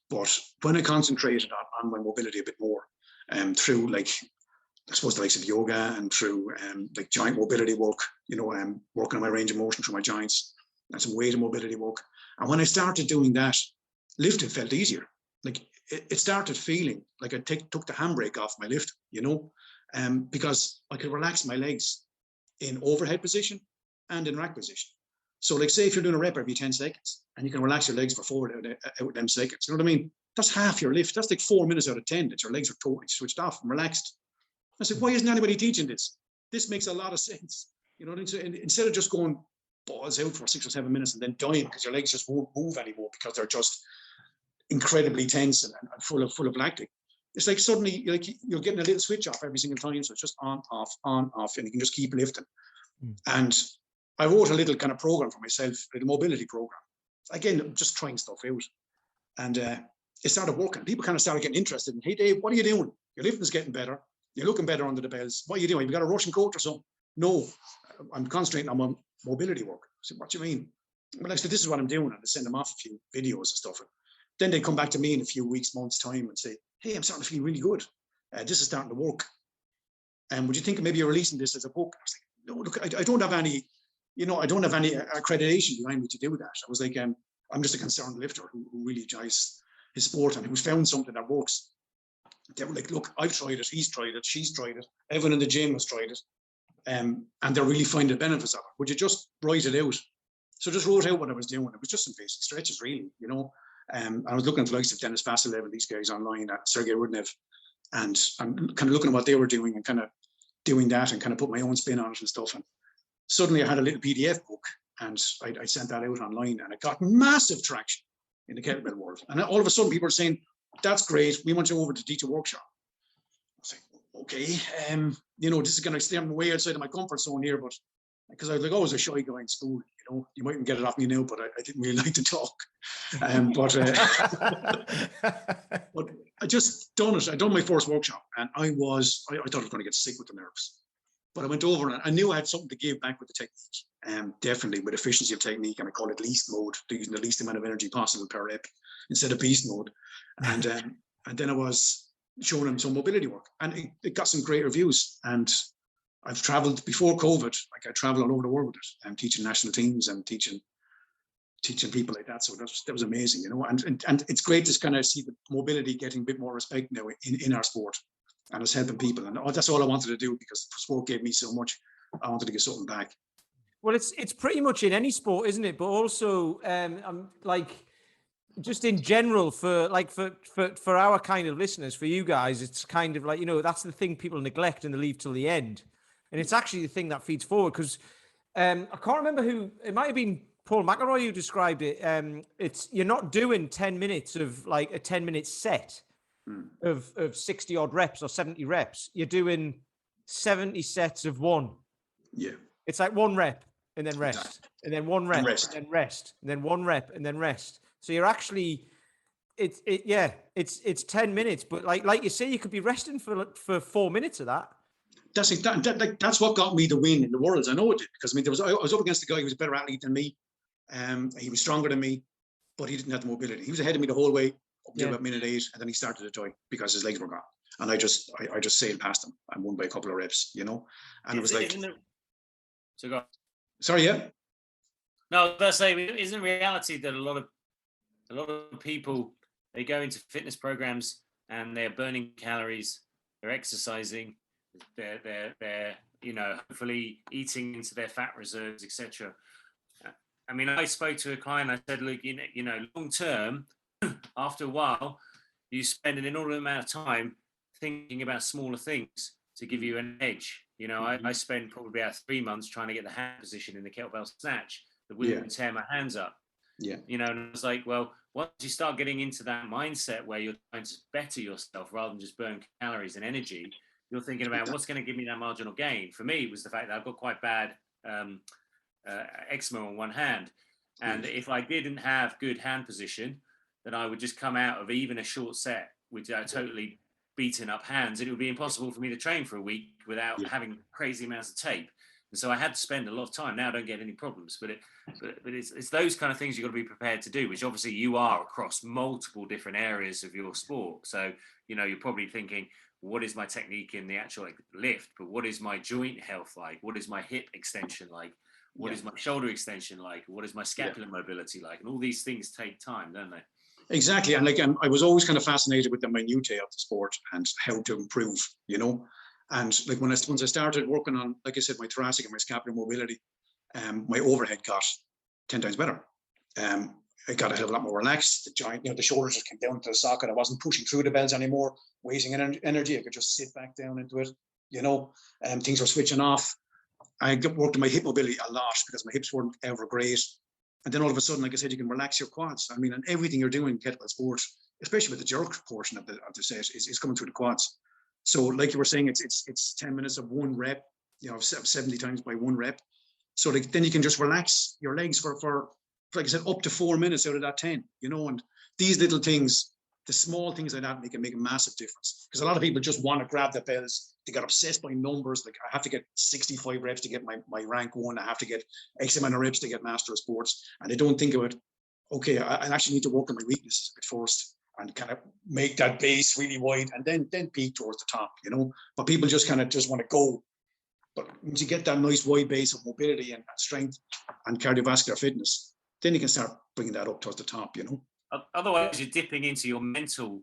But when I concentrated on my mobility a bit more, through like, I suppose the likes of yoga and through like joint mobility work, you know, working on my range of motion through my joints and some weight and mobility work. And when I started doing that, lifting felt easier. Like it started feeling like I took the handbrake off my lift, you know, because I could relax my legs in overhead position and in rack position. So like say if you're doing a rep every 10 seconds and you can relax your legs for 4 out of them seconds, you know what I mean? That's half your lift. That's like 4 minutes out of 10 that your legs are totally switched off and relaxed. I said, why isn't anybody teaching this? This makes a lot of sense. You know, instead of just going balls out for 6 or 7 minutes and then dying because your legs just won't move anymore because they're just incredibly tense and full of lactic. It's like suddenly like you're getting a little switch off every single time. So it's just on, off, and you can just keep lifting. And I wrote a little kind of program for myself, a little mobility program. Again, just trying stuff out. And it started working. People kind of started getting interested in, hey, Dave, what are you doing? Your lifting's getting better. You're looking better under the bells. What are you doing? You got a Russian coach or something? No, I'm concentrating on my mobility work. I said, what do you mean? Well, I said, this is what I'm doing. And I send them off a few videos and stuff. Then they come back to me in a few weeks, months' time and say, hey, I'm starting to feel really good. This is starting to work. And would you think of maybe releasing this as a book? I was like, no, look, I don't have any, you know, I don't have any accreditation behind me to do that. I was like, I'm just a concerned lifter who really enjoys his sport and who's found something that works. They were like, look, I've tried it, he's tried it, she's tried it, everyone in the gym has tried it. And they're really finding the benefits of it. Would you just write it out? So I just wrote out what I was doing. It was just some basic stretches, really, you know. I was looking at the likes of Dennis Vasilev and these guys online, Sergey Rudnev, and I'm kind of looking at what they were doing and kind of doing that and kind of put my own spin on it and stuff. And suddenly I had a little PDF book and I sent that out online and it got massive traction in the kettlebell world. And all of a sudden people are saying, that's great, we want you over to teach a workshop. I was like, okay, you know, this is going to extend me way outside of my comfort zone here, but because I was like, oh, I was a shy guy in school, you know, you mightn't get it off me now, but I didn't really like to talk. But I just done it. I done my first workshop and I thought I was going to get sick with the nerves. But I went over and I knew I had something to give back with the technique, definitely with efficiency of technique, and I call it least mode, using the least amount of energy possible per rep instead of beast mode. And then I was showing them some mobility work, and it got some great reviews. And I've traveled before COVID, like I traveled all over the world with it. I'm teaching national teams and teaching people like that. So that was amazing, you know. And it's great to kind of see the mobility getting a bit more respect now in our sport. And it's helping people, and that's all I wanted to do because sport gave me so much. I wanted to give something back. Well, it's pretty much in any sport, isn't it? But also, like just in general for our kind of listeners, for you guys, it's kind of like, you know, that's the thing people neglect and they leave till the end, and it's actually the thing that feeds forward. Because I can't remember who it might have been. Paul McElroy who described it. It's you're not doing 10 minutes of like a 10-minute set. Of 60 odd reps or 70 reps, you're doing 70 sets of one. Yeah. It's like 1 rep and then rest, Exactly. and then 1 rep, And rest. and then rest, and then 1 rep, and then rest. So you're actually, it's 10 minutes, but like you say, you could be resting for 4 minutes of that. That's what got me the win in the Worlds. I know it did, because I mean, I was up against a guy who was a better athlete than me. He was stronger than me, but he didn't have the mobility. He was ahead of me the whole way up to about minute 8, and then he started to die because his legs were gone. And I just sailed past him and won by a couple of reps, you know. And it was like, so go on. Sorry, yeah. No, I was going to say, isn't reality that a lot of people, they go into fitness programs and they're burning calories, they're exercising, they're hopefully eating into their fat reserves, etc. I mean, I spoke to a client. I said, look, long term, after a while, you spend an inordinate amount of time thinking about smaller things to give you an edge. I spent probably about 3 months trying to get the hand position in the kettlebell snatch that wouldn't tear my hands up. Yeah. And I was like, well, once you start getting into that mindset where you're trying to better yourself rather than just burn calories and energy, you're thinking about what's going to give me that marginal gain. For me, it was the fact that I've got quite bad eczema on one hand. And if I didn't have good hand position, then I would just come out of even a short set with totally beaten up hands, and it would be impossible for me to train for a week without having crazy amounts of tape. And so I had to spend a lot of time. Now I don't get any problems, but it's those kind of things you've got to be prepared to do, which obviously you are across multiple different areas of your sport. So, you're probably thinking, what is my technique in the actual lift, but what is my joint health like? What is my hip extension like? What is my shoulder extension like? What is my scapular mobility like? And all these things take time, don't they? Exactly. And I was always kind of fascinated with the minutiae of the sport and how to improve, And like once I started working on, like I said, my thoracic and my scapular mobility, my overhead got 10 times better. I got a hell of a lot more relaxed. The joint, the shoulders just came down to the socket. I wasn't pushing through the bells anymore, wasting energy. I could just sit back down into it, things were switching off. I worked on my hip mobility a lot because my hips weren't ever great. And then all of a sudden, like I said, you can relax your quads. I mean, and everything you're doing in kettlebell sport, especially with the jerk portion of the set, is coming through the quads. So like you were saying, it's 10 minutes of 1 rep, 70 times by 1 rep. So then you can just relax your legs for like I said, up to 4 minutes out of that 10, and these little things, the small things like that make a massive difference. Because a lot of people just want to grab the bells. They got obsessed by numbers. Like, I have to get 65 reps to get my rank 1. I have to get X amount of reps to get master of sports. And they don't think about, okay, I actually need to work on my weaknesses a bit first and kind of make that base really wide and then peak towards the top, But people just want to go. But once you get that nice wide base of mobility and strength and cardiovascular fitness, then you can start bringing that up towards the top, Otherwise, you're dipping into your mental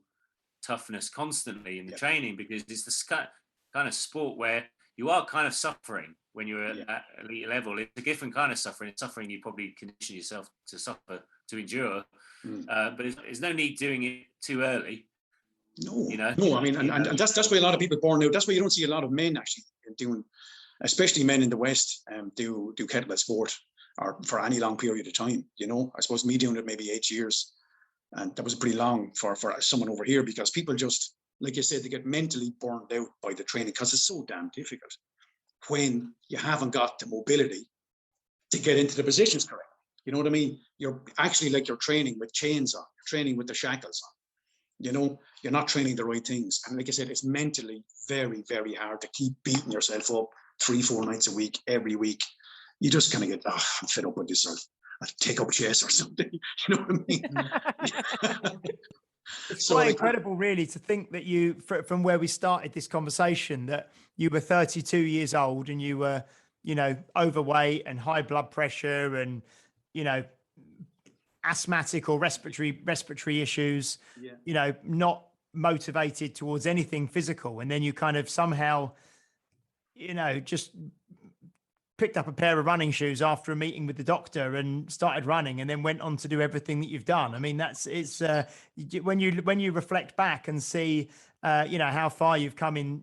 toughness constantly in the training, because it's the kind of sport where you are kind of suffering when you're at that elite level. It's a different kind of suffering. It's suffering you probably condition yourself to suffer, to endure. But there's no need doing it too early. No, no. I mean, and that's why a lot of people born out. That's why you don't see a lot of men actually doing, especially men in the West, do kettlebell sport or for any long period of time. I suppose me doing it maybe 8 years. And that was pretty long for someone over here, because people just, like you said, they get mentally burned out by the training because it's so damn difficult when you haven't got the mobility to get into the positions correct. You know what I mean? You're actually like you're training with chains on, you're training with the shackles on. You're not training the right things. And like I said, it's mentally very, very hard to keep beating yourself up 3-4 nights a week, every week. You just kind of get, I'm fed up with this. I'll take up chess or something. You know what I mean? It's so incredible, really, to think that you, from where we started this conversation, that you were 32 years old and you were, overweight and high blood pressure and, asthmatic or respiratory issues, not motivated towards anything physical. And then you kind of somehow, just picked up a pair of running shoes after a meeting with the doctor and started running, and then went on to do everything that you've done. I mean, when you reflect back and see, how far you've come in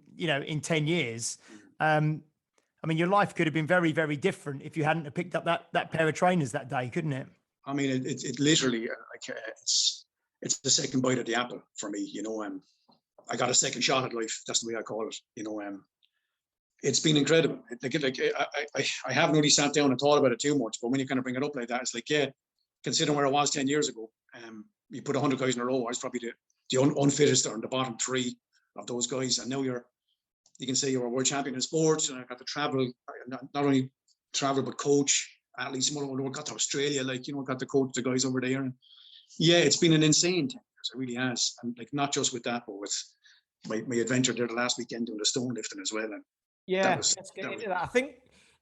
10 years. I mean, your life could have been very, very different if you hadn't have picked up that pair of trainers that day, couldn't it? I mean, it literally, it's the second bite of the apple for me. I got a second shot at life. That's the way I call it. It's been incredible. I haven't really sat down and thought about it too much, but when you kind of bring it up like that, it's like, yeah, considering where I was 10 years ago, you put 100 guys in a row, I was probably the unfittest or in the bottom 3 of those guys. And now you can say you're a world champion in sports, and I got to travel, not only travel, but coach athletes. I got to Australia, got to coach the guys over there. And yeah, it's been an insane 10 years. It really has. And like, not just with that, but with my adventure there the last weekend doing the stone lifting as well. And yeah, let's get into that. I think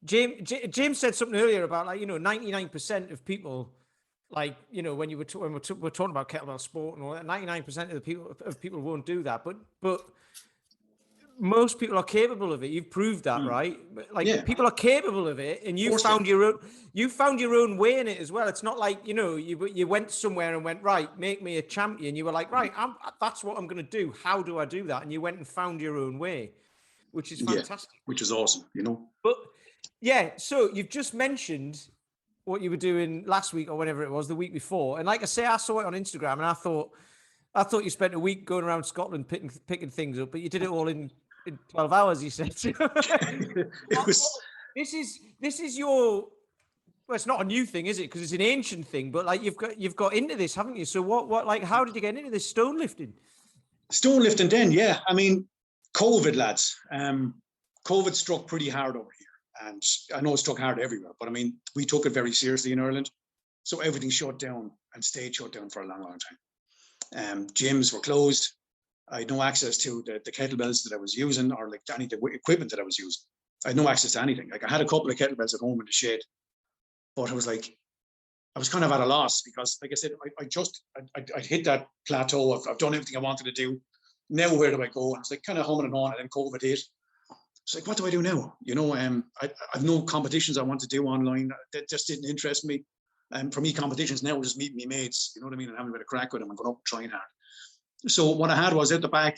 James said something earlier about 99% of people, when we're talking about kettlebell sport and all that, 99% of people won't do that, but most people are capable of it. You've proved that, right? People are capable of it, and you found your own way in it as well. It's not like you went somewhere and went, right, make me a champion. You were like, right, that's what I'm going to do. How do I do that? And you went and found your own way, which is fantastic. Yeah, which is awesome, But yeah, so you've just mentioned what you were doing last week or whenever it was, the week before, and like I say, I saw it on Instagram, and I thought you spent a week going around Scotland picking things up, but you did it all in 12 hours, you said. This is your, well, it's not a new thing, is it? Because it's an ancient thing, but you've got into this, haven't you? So how did you get into this stone lifting? Stone lifting then, yeah. I mean, COVID, lads. COVID struck pretty hard over here. And I know it struck hard everywhere, but I mean, we took it very seriously in Ireland. So everything shut down and stayed shut down for a long, long time. Gyms were closed. I had no access to the kettlebells that I was using, or like any of the equipment that I was using. I had no access to anything. Like, I had a couple of kettlebells at home in the shed, but I was kind of at a loss, because, like I said, I'd hit that plateau. I've done everything I wanted to do. Now where do I go? And I was like kind of humming and hawing, and then COVID hit. It's like, what do I do now? I've no competitions I want to do online. That just didn't interest me. For me, competitions now are just meeting me mates, you know what I mean, and having a bit of crack with them and going up and trying hard. So what I had was at the back,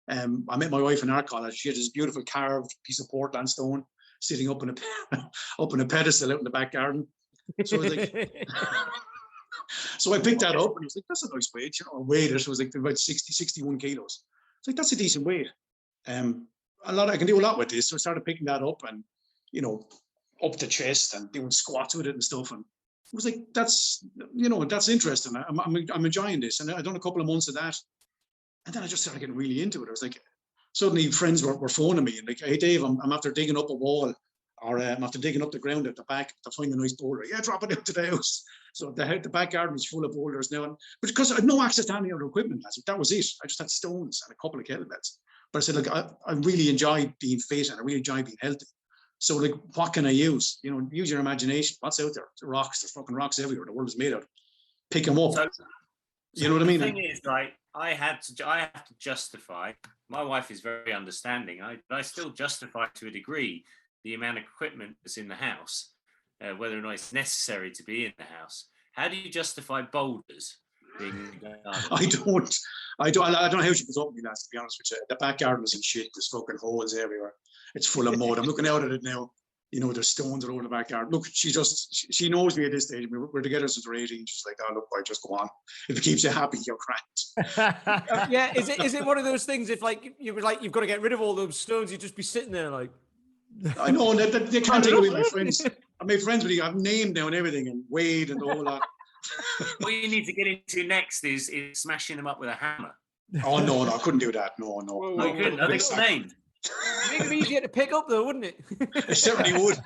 I met my wife in art college. She had this beautiful carved piece of Portland stone sitting up in a pedestal out in the back garden. So I was like, so I picked that up, and I was like, that's a nice weight. I weighed it. It was like about 61 kilos. It's like, that's a decent weight. I can do a lot with this. So I started picking that up, and up the chest and doing squats with it and stuff. And it was like, that's interesting. I'm enjoying this. And I've done a couple of months of that. And then I just started getting really into it. I was like, suddenly friends were phoning me and like, hey Dave, I'm after digging up a wall, or I'm after digging up the ground at the back to find a nice boulder. Yeah, drop it into the house. So the back garden was full of boulders now. But because I had no access to any other equipment, that was it. I just had stones and a couple of kettlebells. But I said, like, I really enjoy being fit, and I really enjoy being healthy. So like, what can I use? Use your imagination. What's out there? The rocks, there's fucking rocks everywhere. The world is made out. Pick them up. You know what I mean? The thing is, like, I have to justify. My wife is very understanding. I still justify to a degree the amount of equipment that's in the house, whether or not it's necessary to be in the house. How do you justify boulders being in the garden? I don't know how she puts up with me, lads, to be honest with you. The back garden is in shit. There's fucking holes everywhere. It's full of mud. I'm looking out at it now. There's stones all over the back garden. Look, she knows me at this stage. We're together since we're 18. She's like, oh, look, boy, just go on. If it keeps you happy, you're cracked. Yeah, is it one of those things, if you've got to get rid of all those stones, you'd just be sitting there like... I know, and they can't take away my friends. I made friends with you. I've named down everything and weighed and all that. What you need to get into next is smashing them up with a hammer. Oh, no, I couldn't do that. No. You couldn't. I think it's named. It'd make it easier to pick up, though, wouldn't it? It certainly would.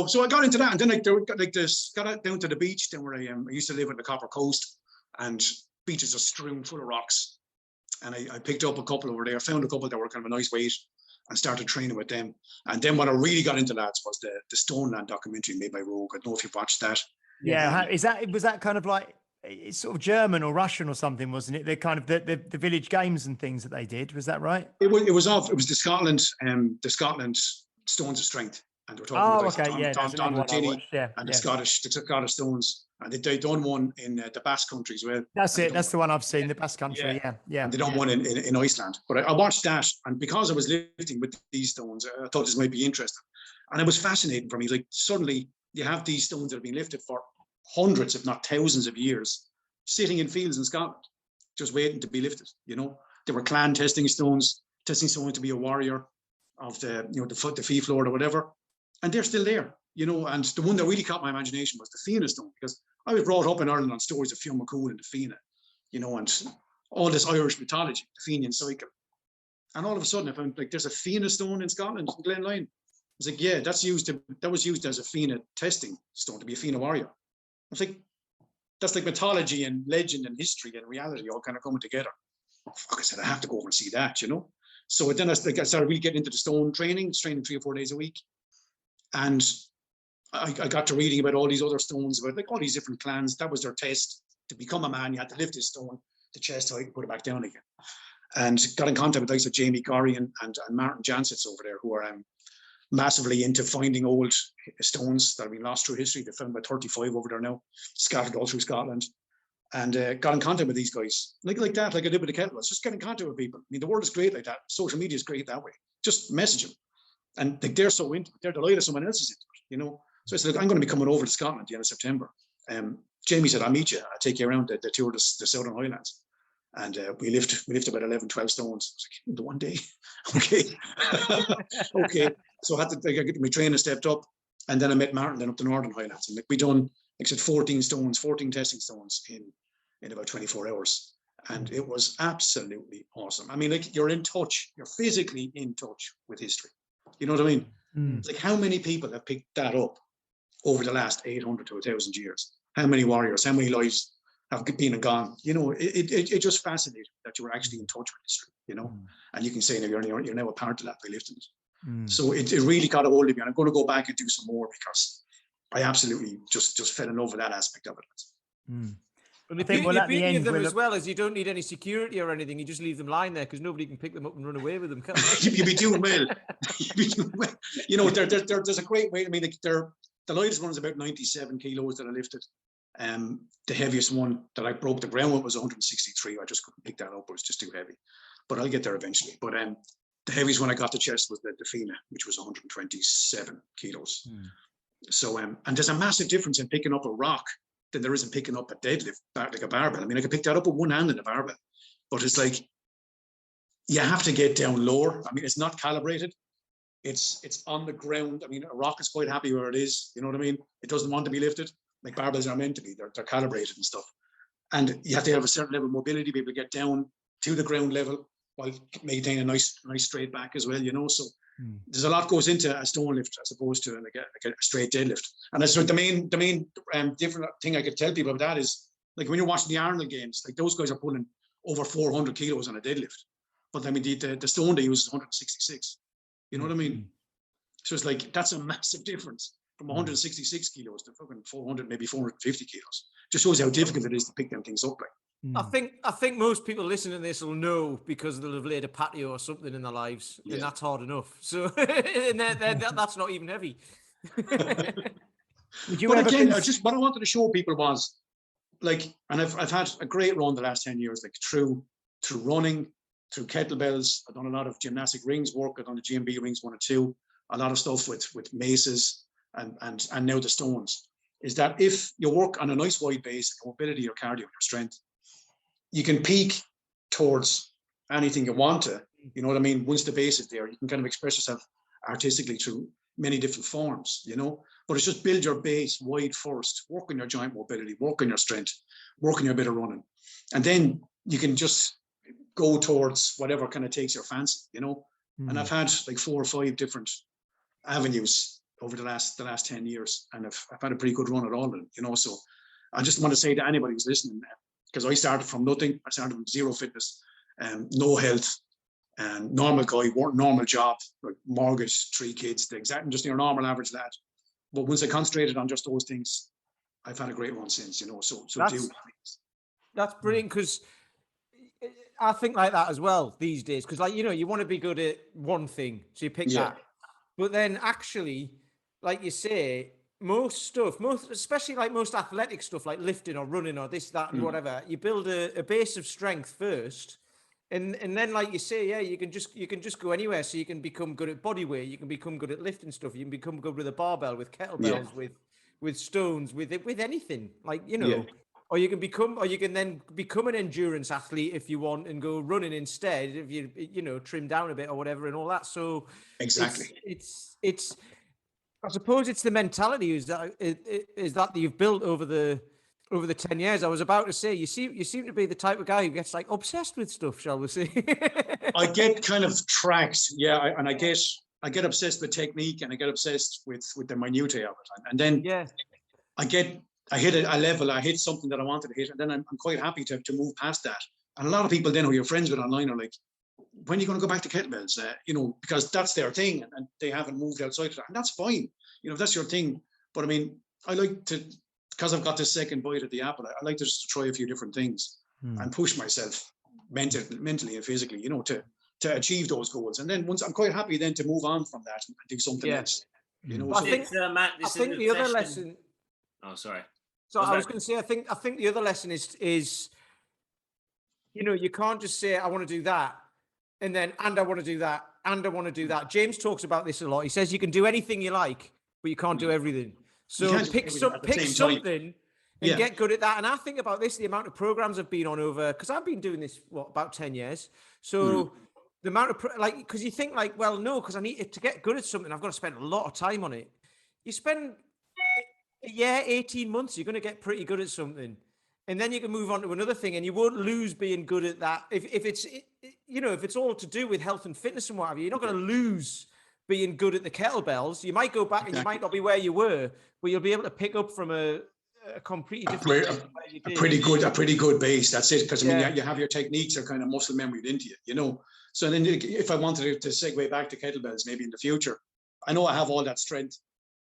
So I got into that, and then got down to the beach. Then where I used to live on the Copper Coast, and beaches are strewn full of rocks. And I picked up a couple over there. Found a couple that were kind of a nice weight, and started training with them. And then what I really got into, lads, was the Stoneland documentary made by Rogue. I don't know if you've watched that. Yeah, was that kind of like, it's sort of German or Russian or something, wasn't it? The kind of the village games and things that they did. Was that right? It was the Scotland Stones of Strength, and we're talking about Tom Martini and the Scottish Stones, and they done one in the Basque Country as well. That's it. That's the one I've seen, the Basque Country. Yeah. And they done one in Iceland. But I watched that, and because I was lifting with these stones, I thought this might be interesting, and it was fascinating for me. Like, suddenly you have these stones that have been lifted for hundreds, if not thousands of years, sitting in fields in Scotland, just waiting to be lifted. They were clan testing stones to be a warrior. of the fee floor or whatever, and they're still there, and the one that really caught my imagination was the Fianna stone, because I was brought up in Ireland on stories of Fionn McCool and the Fianna, and all this Irish mythology, the Fenian cycle. And all of a sudden I found like there's a Fianna stone in Scotland, in Glenlyon. I was like, yeah, that was used as a Fianna testing stone to be a Fianna warrior. I was like, that's like mythology and legend and history and reality all kind of coming together. Oh, fuck, I said, I have to go over and see that, So then I started really getting into the stone training 3 or 4 days a week. And I got to reading about all these other stones, about like all these different clans. That was their test. To become a man, you had to lift this stone to chest height and put it back down again. And got in contact with guys like Jamie Corrie and Martin Jansitz over there, who are massively into finding old stones that have been lost through history. They found about 35 over there now, scattered all through Scotland. And got in contact with these guys, like that, like I did with the kettlebells. Just get in contact with people. I mean, the world is great like that. Social media is great that way. Just message them. And like, they're so into it. They're delighted someone else is into it, So I said, look, I'm going to be coming over to Scotland at the end of September. Jamie said, I'll meet you. I'll take you around the tour of the Southern Highlands. And we lift about 11, 12 stones. I was like, the one day. Okay. Okay. So I had to get my trainer stepped up. And then I met Martin then up the Northern Highlands. And like we done, like I said, 14 testing stones in about 24 hours. And it was absolutely awesome. I mean, like you're physically in touch with history. You know what I mean? It's like how many people have picked that up over the last 800 to 1,000 years? How many warriors, how many lives have been and gone? It just fascinated me that you were actually in touch with history, and you can say now you're now a part of that by lifting it. So it really got a hold of me, and I'm going to go back and do some more because I absolutely just fell in love with that aspect of it. And the beauty of them as well is you don't need any security or anything. You just leave them lying there because nobody can pick them up and run away with them. You'd be doing well. There's a great way. I mean, the lightest one is about 97 kilos that I lifted. The heaviest one that I broke the ground with was 163. I just couldn't pick that up. It was just too heavy. But I'll get there eventually. But the heaviest one I got to chest was the Fianna, which was 127 kilos. So, and there's a massive difference in picking up a rock than there is in picking up a deadlift, like a barbell. I mean, I could pick that up with one hand in a barbell, but it's like, you have to get down lower. I mean, it's not calibrated. It's on the ground. I mean, a rock is quite happy where it is. You know what I mean? It doesn't want to be lifted. Like barbells are meant to be. They're calibrated and stuff. And you have to have a certain level of mobility to be able to get down to the ground level while maintaining a nice straight back as well, So there's a lot goes into a stone lift as opposed to like a straight deadlift. And that's the main different thing I could tell people about that is like when you're watching the Arnold games, like those guys are pulling over 400 kilos on a deadlift. But I mean, the stone they use is 166. You know what I mean? So it's like, that's a massive difference from 166 kilos to fucking 400, maybe 450 kilos. Just shows how difficult it is to pick them things up. Like. I think most people listening to this will know because they'll have laid a patio or something in their lives, and that's hard enough. So and that's not even heavy. But again, what I wanted to show people was like, and I've had a great run the last 10 years, like through running, through kettlebells. I've done a lot of gymnastic rings work. I've done the GMB rings 1 and 2, a lot of stuff with maces and now the stones. Is that if you work on a nice wide base, your mobility, your cardio, your strength, you can peak towards anything you want to, you know what I mean? Once the base is there, you can kind of express yourself artistically through many different forms, but it's just build your base wide first, work on your joint mobility, work on your strength, work on your bit of running. And then you can just go towards whatever kind of takes your fancy, And I've had like 4 or 5 different avenues over the last 10 years. And I've had a pretty good run at all of them, So I just want to say to anybody who's listening, because I started from nothing. I started with zero fitness, no health, and normal guy, normal job, like mortgage, 3 kids, just your normal average lad. But once I concentrated on just those things, I've had a great run since, So that's brilliant because I think like that as well these days. Because like you want to be good at one thing, so you pick that. But then actually, like you say, most especially like most athletic stuff like lifting or running or this, that, and whatever, you build a base of strength first. And then like you say, you can just go anywhere. So you can become good at body weight, you can become good at lifting stuff, you can become good with a barbell, with kettlebells, with stones, with anything. Like, or you can then become an endurance athlete if you want and go running instead, if you trim down a bit or whatever and all that. So Exactly. it's I suppose it's the mentality is that you've built over the 10 years. I was about to say, you seem to be the type of guy who gets like obsessed with stuff, shall we say? I get kind of tracked, and I get obsessed with technique, and I get obsessed with the minutiae of it, and then I hit a level, I hit something that I wanted to hit, and then I'm quite happy to move past that. And a lot of people then who you're friends with online are like, when are you going to go back to kettlebells? Because that's their thing, and they haven't moved outside of that, and that's fine. If that's your thing. But I mean, I like to, because I've got this second bite at the apple, I like to just try a few different things and push myself mentally and physically, to achieve those goals. And then once I'm quite happy then to move on from that and do something else. I think the other lesson. Oh, sorry. So I was going to say, I think the other lesson is, you can't just say, I want to do that. And I want to do that. And I want to do that. James talks about this a lot. He says you can do anything you like, but you can't do everything. So pick something and get good at that. And I think about this, the amount of programs I've been on over, because I've been doing this, about 10 years. So the amount of, because you think well, no, because I need to get good at something, I've got to spend a lot of time on it. You spend a year, 18 months, you're going to get pretty good at something. And then you can move on to another thing and you won't lose being good at that. If it's all to do with health and fitness and what have you, you're not going to lose being good at the kettlebells. You might go back and you might not be where you were, but you'll be able to pick up from a completely different a pretty good base. That's it. Because I mean, you have your techniques are kind of muscle memory into you, So then if I wanted to segue back to kettlebells, maybe in the future, I know I have all that strength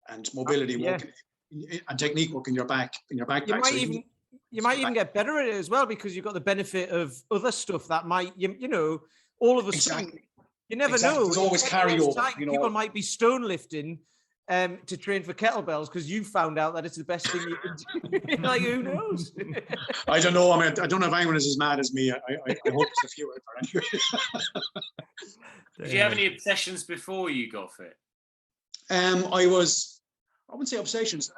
and mobility working and technique work in your backpack. You might even get better at it as well, because you've got the benefit of other stuff that might, all of a sudden, you never know. There's always carryover. People might be stone lifting to train for kettlebells because you found out that it's the best thing you can do. Who knows? I don't know. I mean, I don't know if anyone is as mad as me. I hope there's a few out there anyway. Did you have any obsessions before you got fit? I wouldn't say obsessions.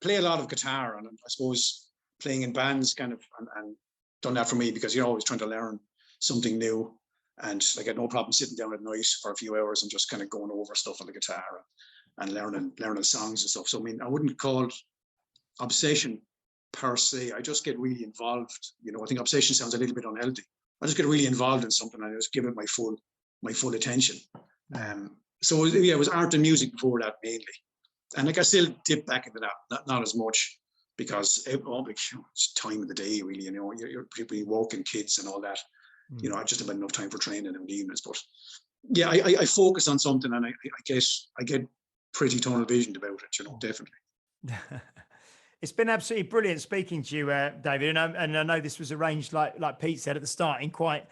Play a lot of guitar, and I suppose playing in bands kind of and done that for me, because you're always trying to learn something new, and I get no problem sitting down at night for a few hours and just kind of going over stuff on the guitar and learning songs and stuff. So I mean, I wouldn't call it obsession per se. I just get really involved. I think obsession sounds a little bit unhealthy. I just get really involved in something and I just give it my full attention. So it was art and music before that mainly, and I still dip back into that, not as much, because it's time of the day, really. You're pretty working kids and all that. I just have enough time for training in the evenings. But yeah, I focus on something, and I get pretty tunnel visioned about it. Definitely. It's been absolutely brilliant speaking to you, David. And I know this was arranged, like Pete said at the start, in quite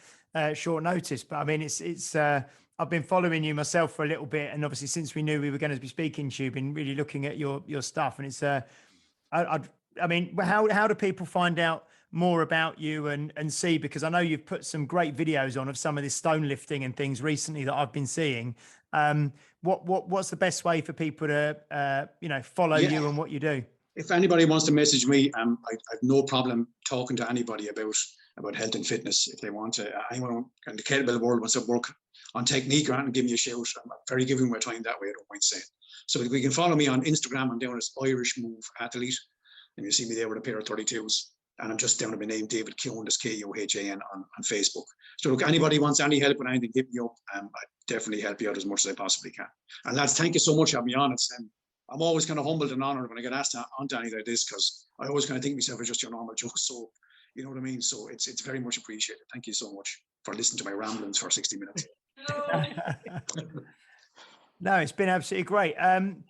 short notice. But I mean, it's I've been following you myself for a little bit, and obviously since we knew we were going to be speaking to you, been really looking at your stuff, and it's I mean, how do people find out more about you and see? Because I know you've put some great videos on of some of this stone lifting and things recently that I've been seeing. What's the best way for people to follow you and what you do? If anybody wants to message me, I've no problem talking to anybody about health and fitness. If they want to, anyone in the kettlebell world wants to work on technique or give me a shout. I'm very giving my time that way, I don't mind saying. So if you can follow me on Instagram, I'm down as Irish Move Athlete, and you see me there with a pair of 32s. And I'm just down to my name, David Keohan, that's Keohan on Facebook. So look, anybody wants any help with anything, hit me up. I'd definitely help you out as much as I possibly can. And lads, thank you so much for having me on. I'm always kind of humbled and honoured when I get asked onto anything like this, because I always kind of think myself as just your normal joke. So, you know what I mean? So it's very much appreciated. Thank you so much for listening to my ramblings for 60 minutes. No, it's been absolutely great.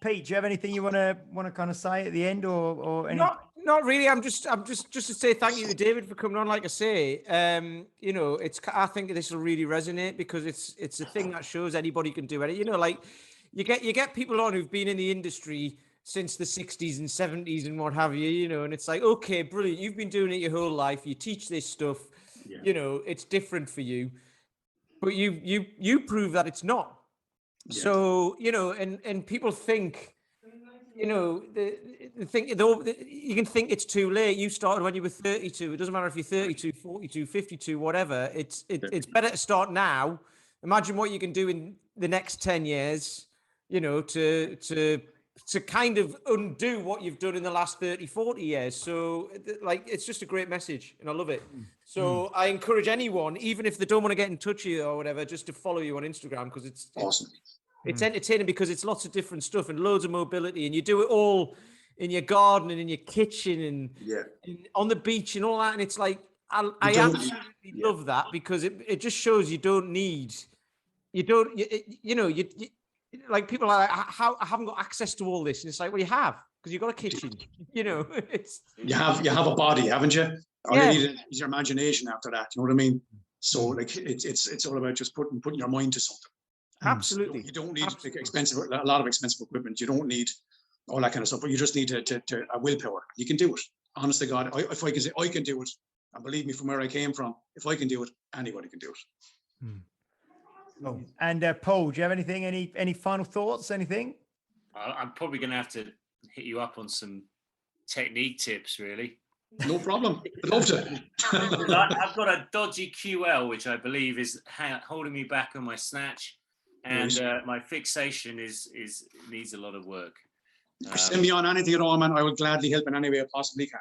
Pete, do you have anything you want to kind of say at the end, or any? Not really. I'm just to say thank you to David for coming on. Like I say, I think this will really resonate, because it's a thing that shows anybody can do it. Like you get people on who've been in the industry since the 60s and 70s and what have you, and it's like, okay, brilliant. You've been doing it your whole life. You teach this stuff, it's different for you, but you prove that it's not. Yeah. So, and people think, you know, the thing, you can think it's too late. You started when you were 32. It doesn't matter if you're 32, 42, 52, whatever. It's better to start now. Imagine what you can do in the next 10 years, you know, to kind of undo what you've done in the last 30, 40 years. So like, it's just a great message and I love it. So I encourage anyone, even if they don't want to get in touch with you or whatever, just to follow you on Instagram, because it's Awesome. It's entertaining because it's lots of different stuff and loads of mobility, and you do it all in your garden and in your kitchen and on the beach and all that. And it's like, I absolutely love that, because it just shows you don't need, like people are like, how I haven't got access to all this. And it's like, well, you have, because you've got a kitchen, you know, it's. You have a body, haven't you? All you need is your imagination after that. You know what I mean? So like, it's all about just putting your mind to something. Absolutely. You don't need a lot of expensive equipment. You don't need all that kind of stuff, but you just need to a willpower. You can do it. Honest to God, if I can say I can do it, and believe me, from where I came from, if I can do it, anybody can do it. Cool. And Paul, do you have anything? Any final thoughts? Anything? I'm probably going to have to hit you up on some technique tips, really. No problem. I'd love to. I've got a dodgy QL, which I believe is holding me back on my snatch. And my fixation needs a lot of work. Send me on anything at all, man. I will gladly help in any way I possibly can.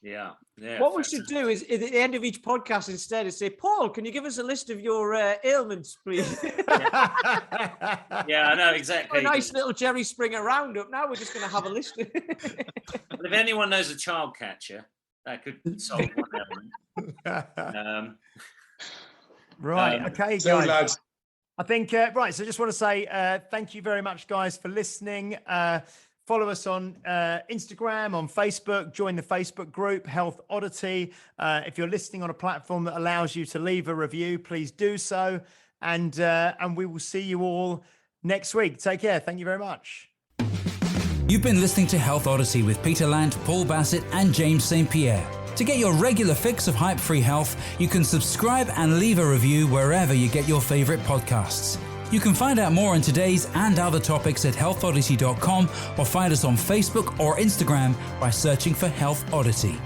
Yeah. What we should do is, at the end of each podcast, instead of say, Paul, can you give us a list of your ailments, please? Yeah, I know, exactly. A nice little Jerry Springer roundup. Now we're just going to have a list. But if anyone knows a child catcher, that could solve one element. Right. Okay, guys. So, lads. I think, right, so just want to say thank you very much, guys, for listening. Follow us on Instagram, on Facebook, join the Facebook group, Health Oddity. If you're listening on a platform that allows you to leave a review, please do so. And we will see you all next week. Take care. Thank you very much. You've been listening to Health Odyssey with Peter Lant, Paul Bassett, and James St. Pierre. To get your regular fix of hype-free health, you can subscribe and leave a review wherever you get your favorite podcasts. You can find out more on today's and other topics at healthodyssey.com, or find us on Facebook or Instagram by searching for Health Oddity.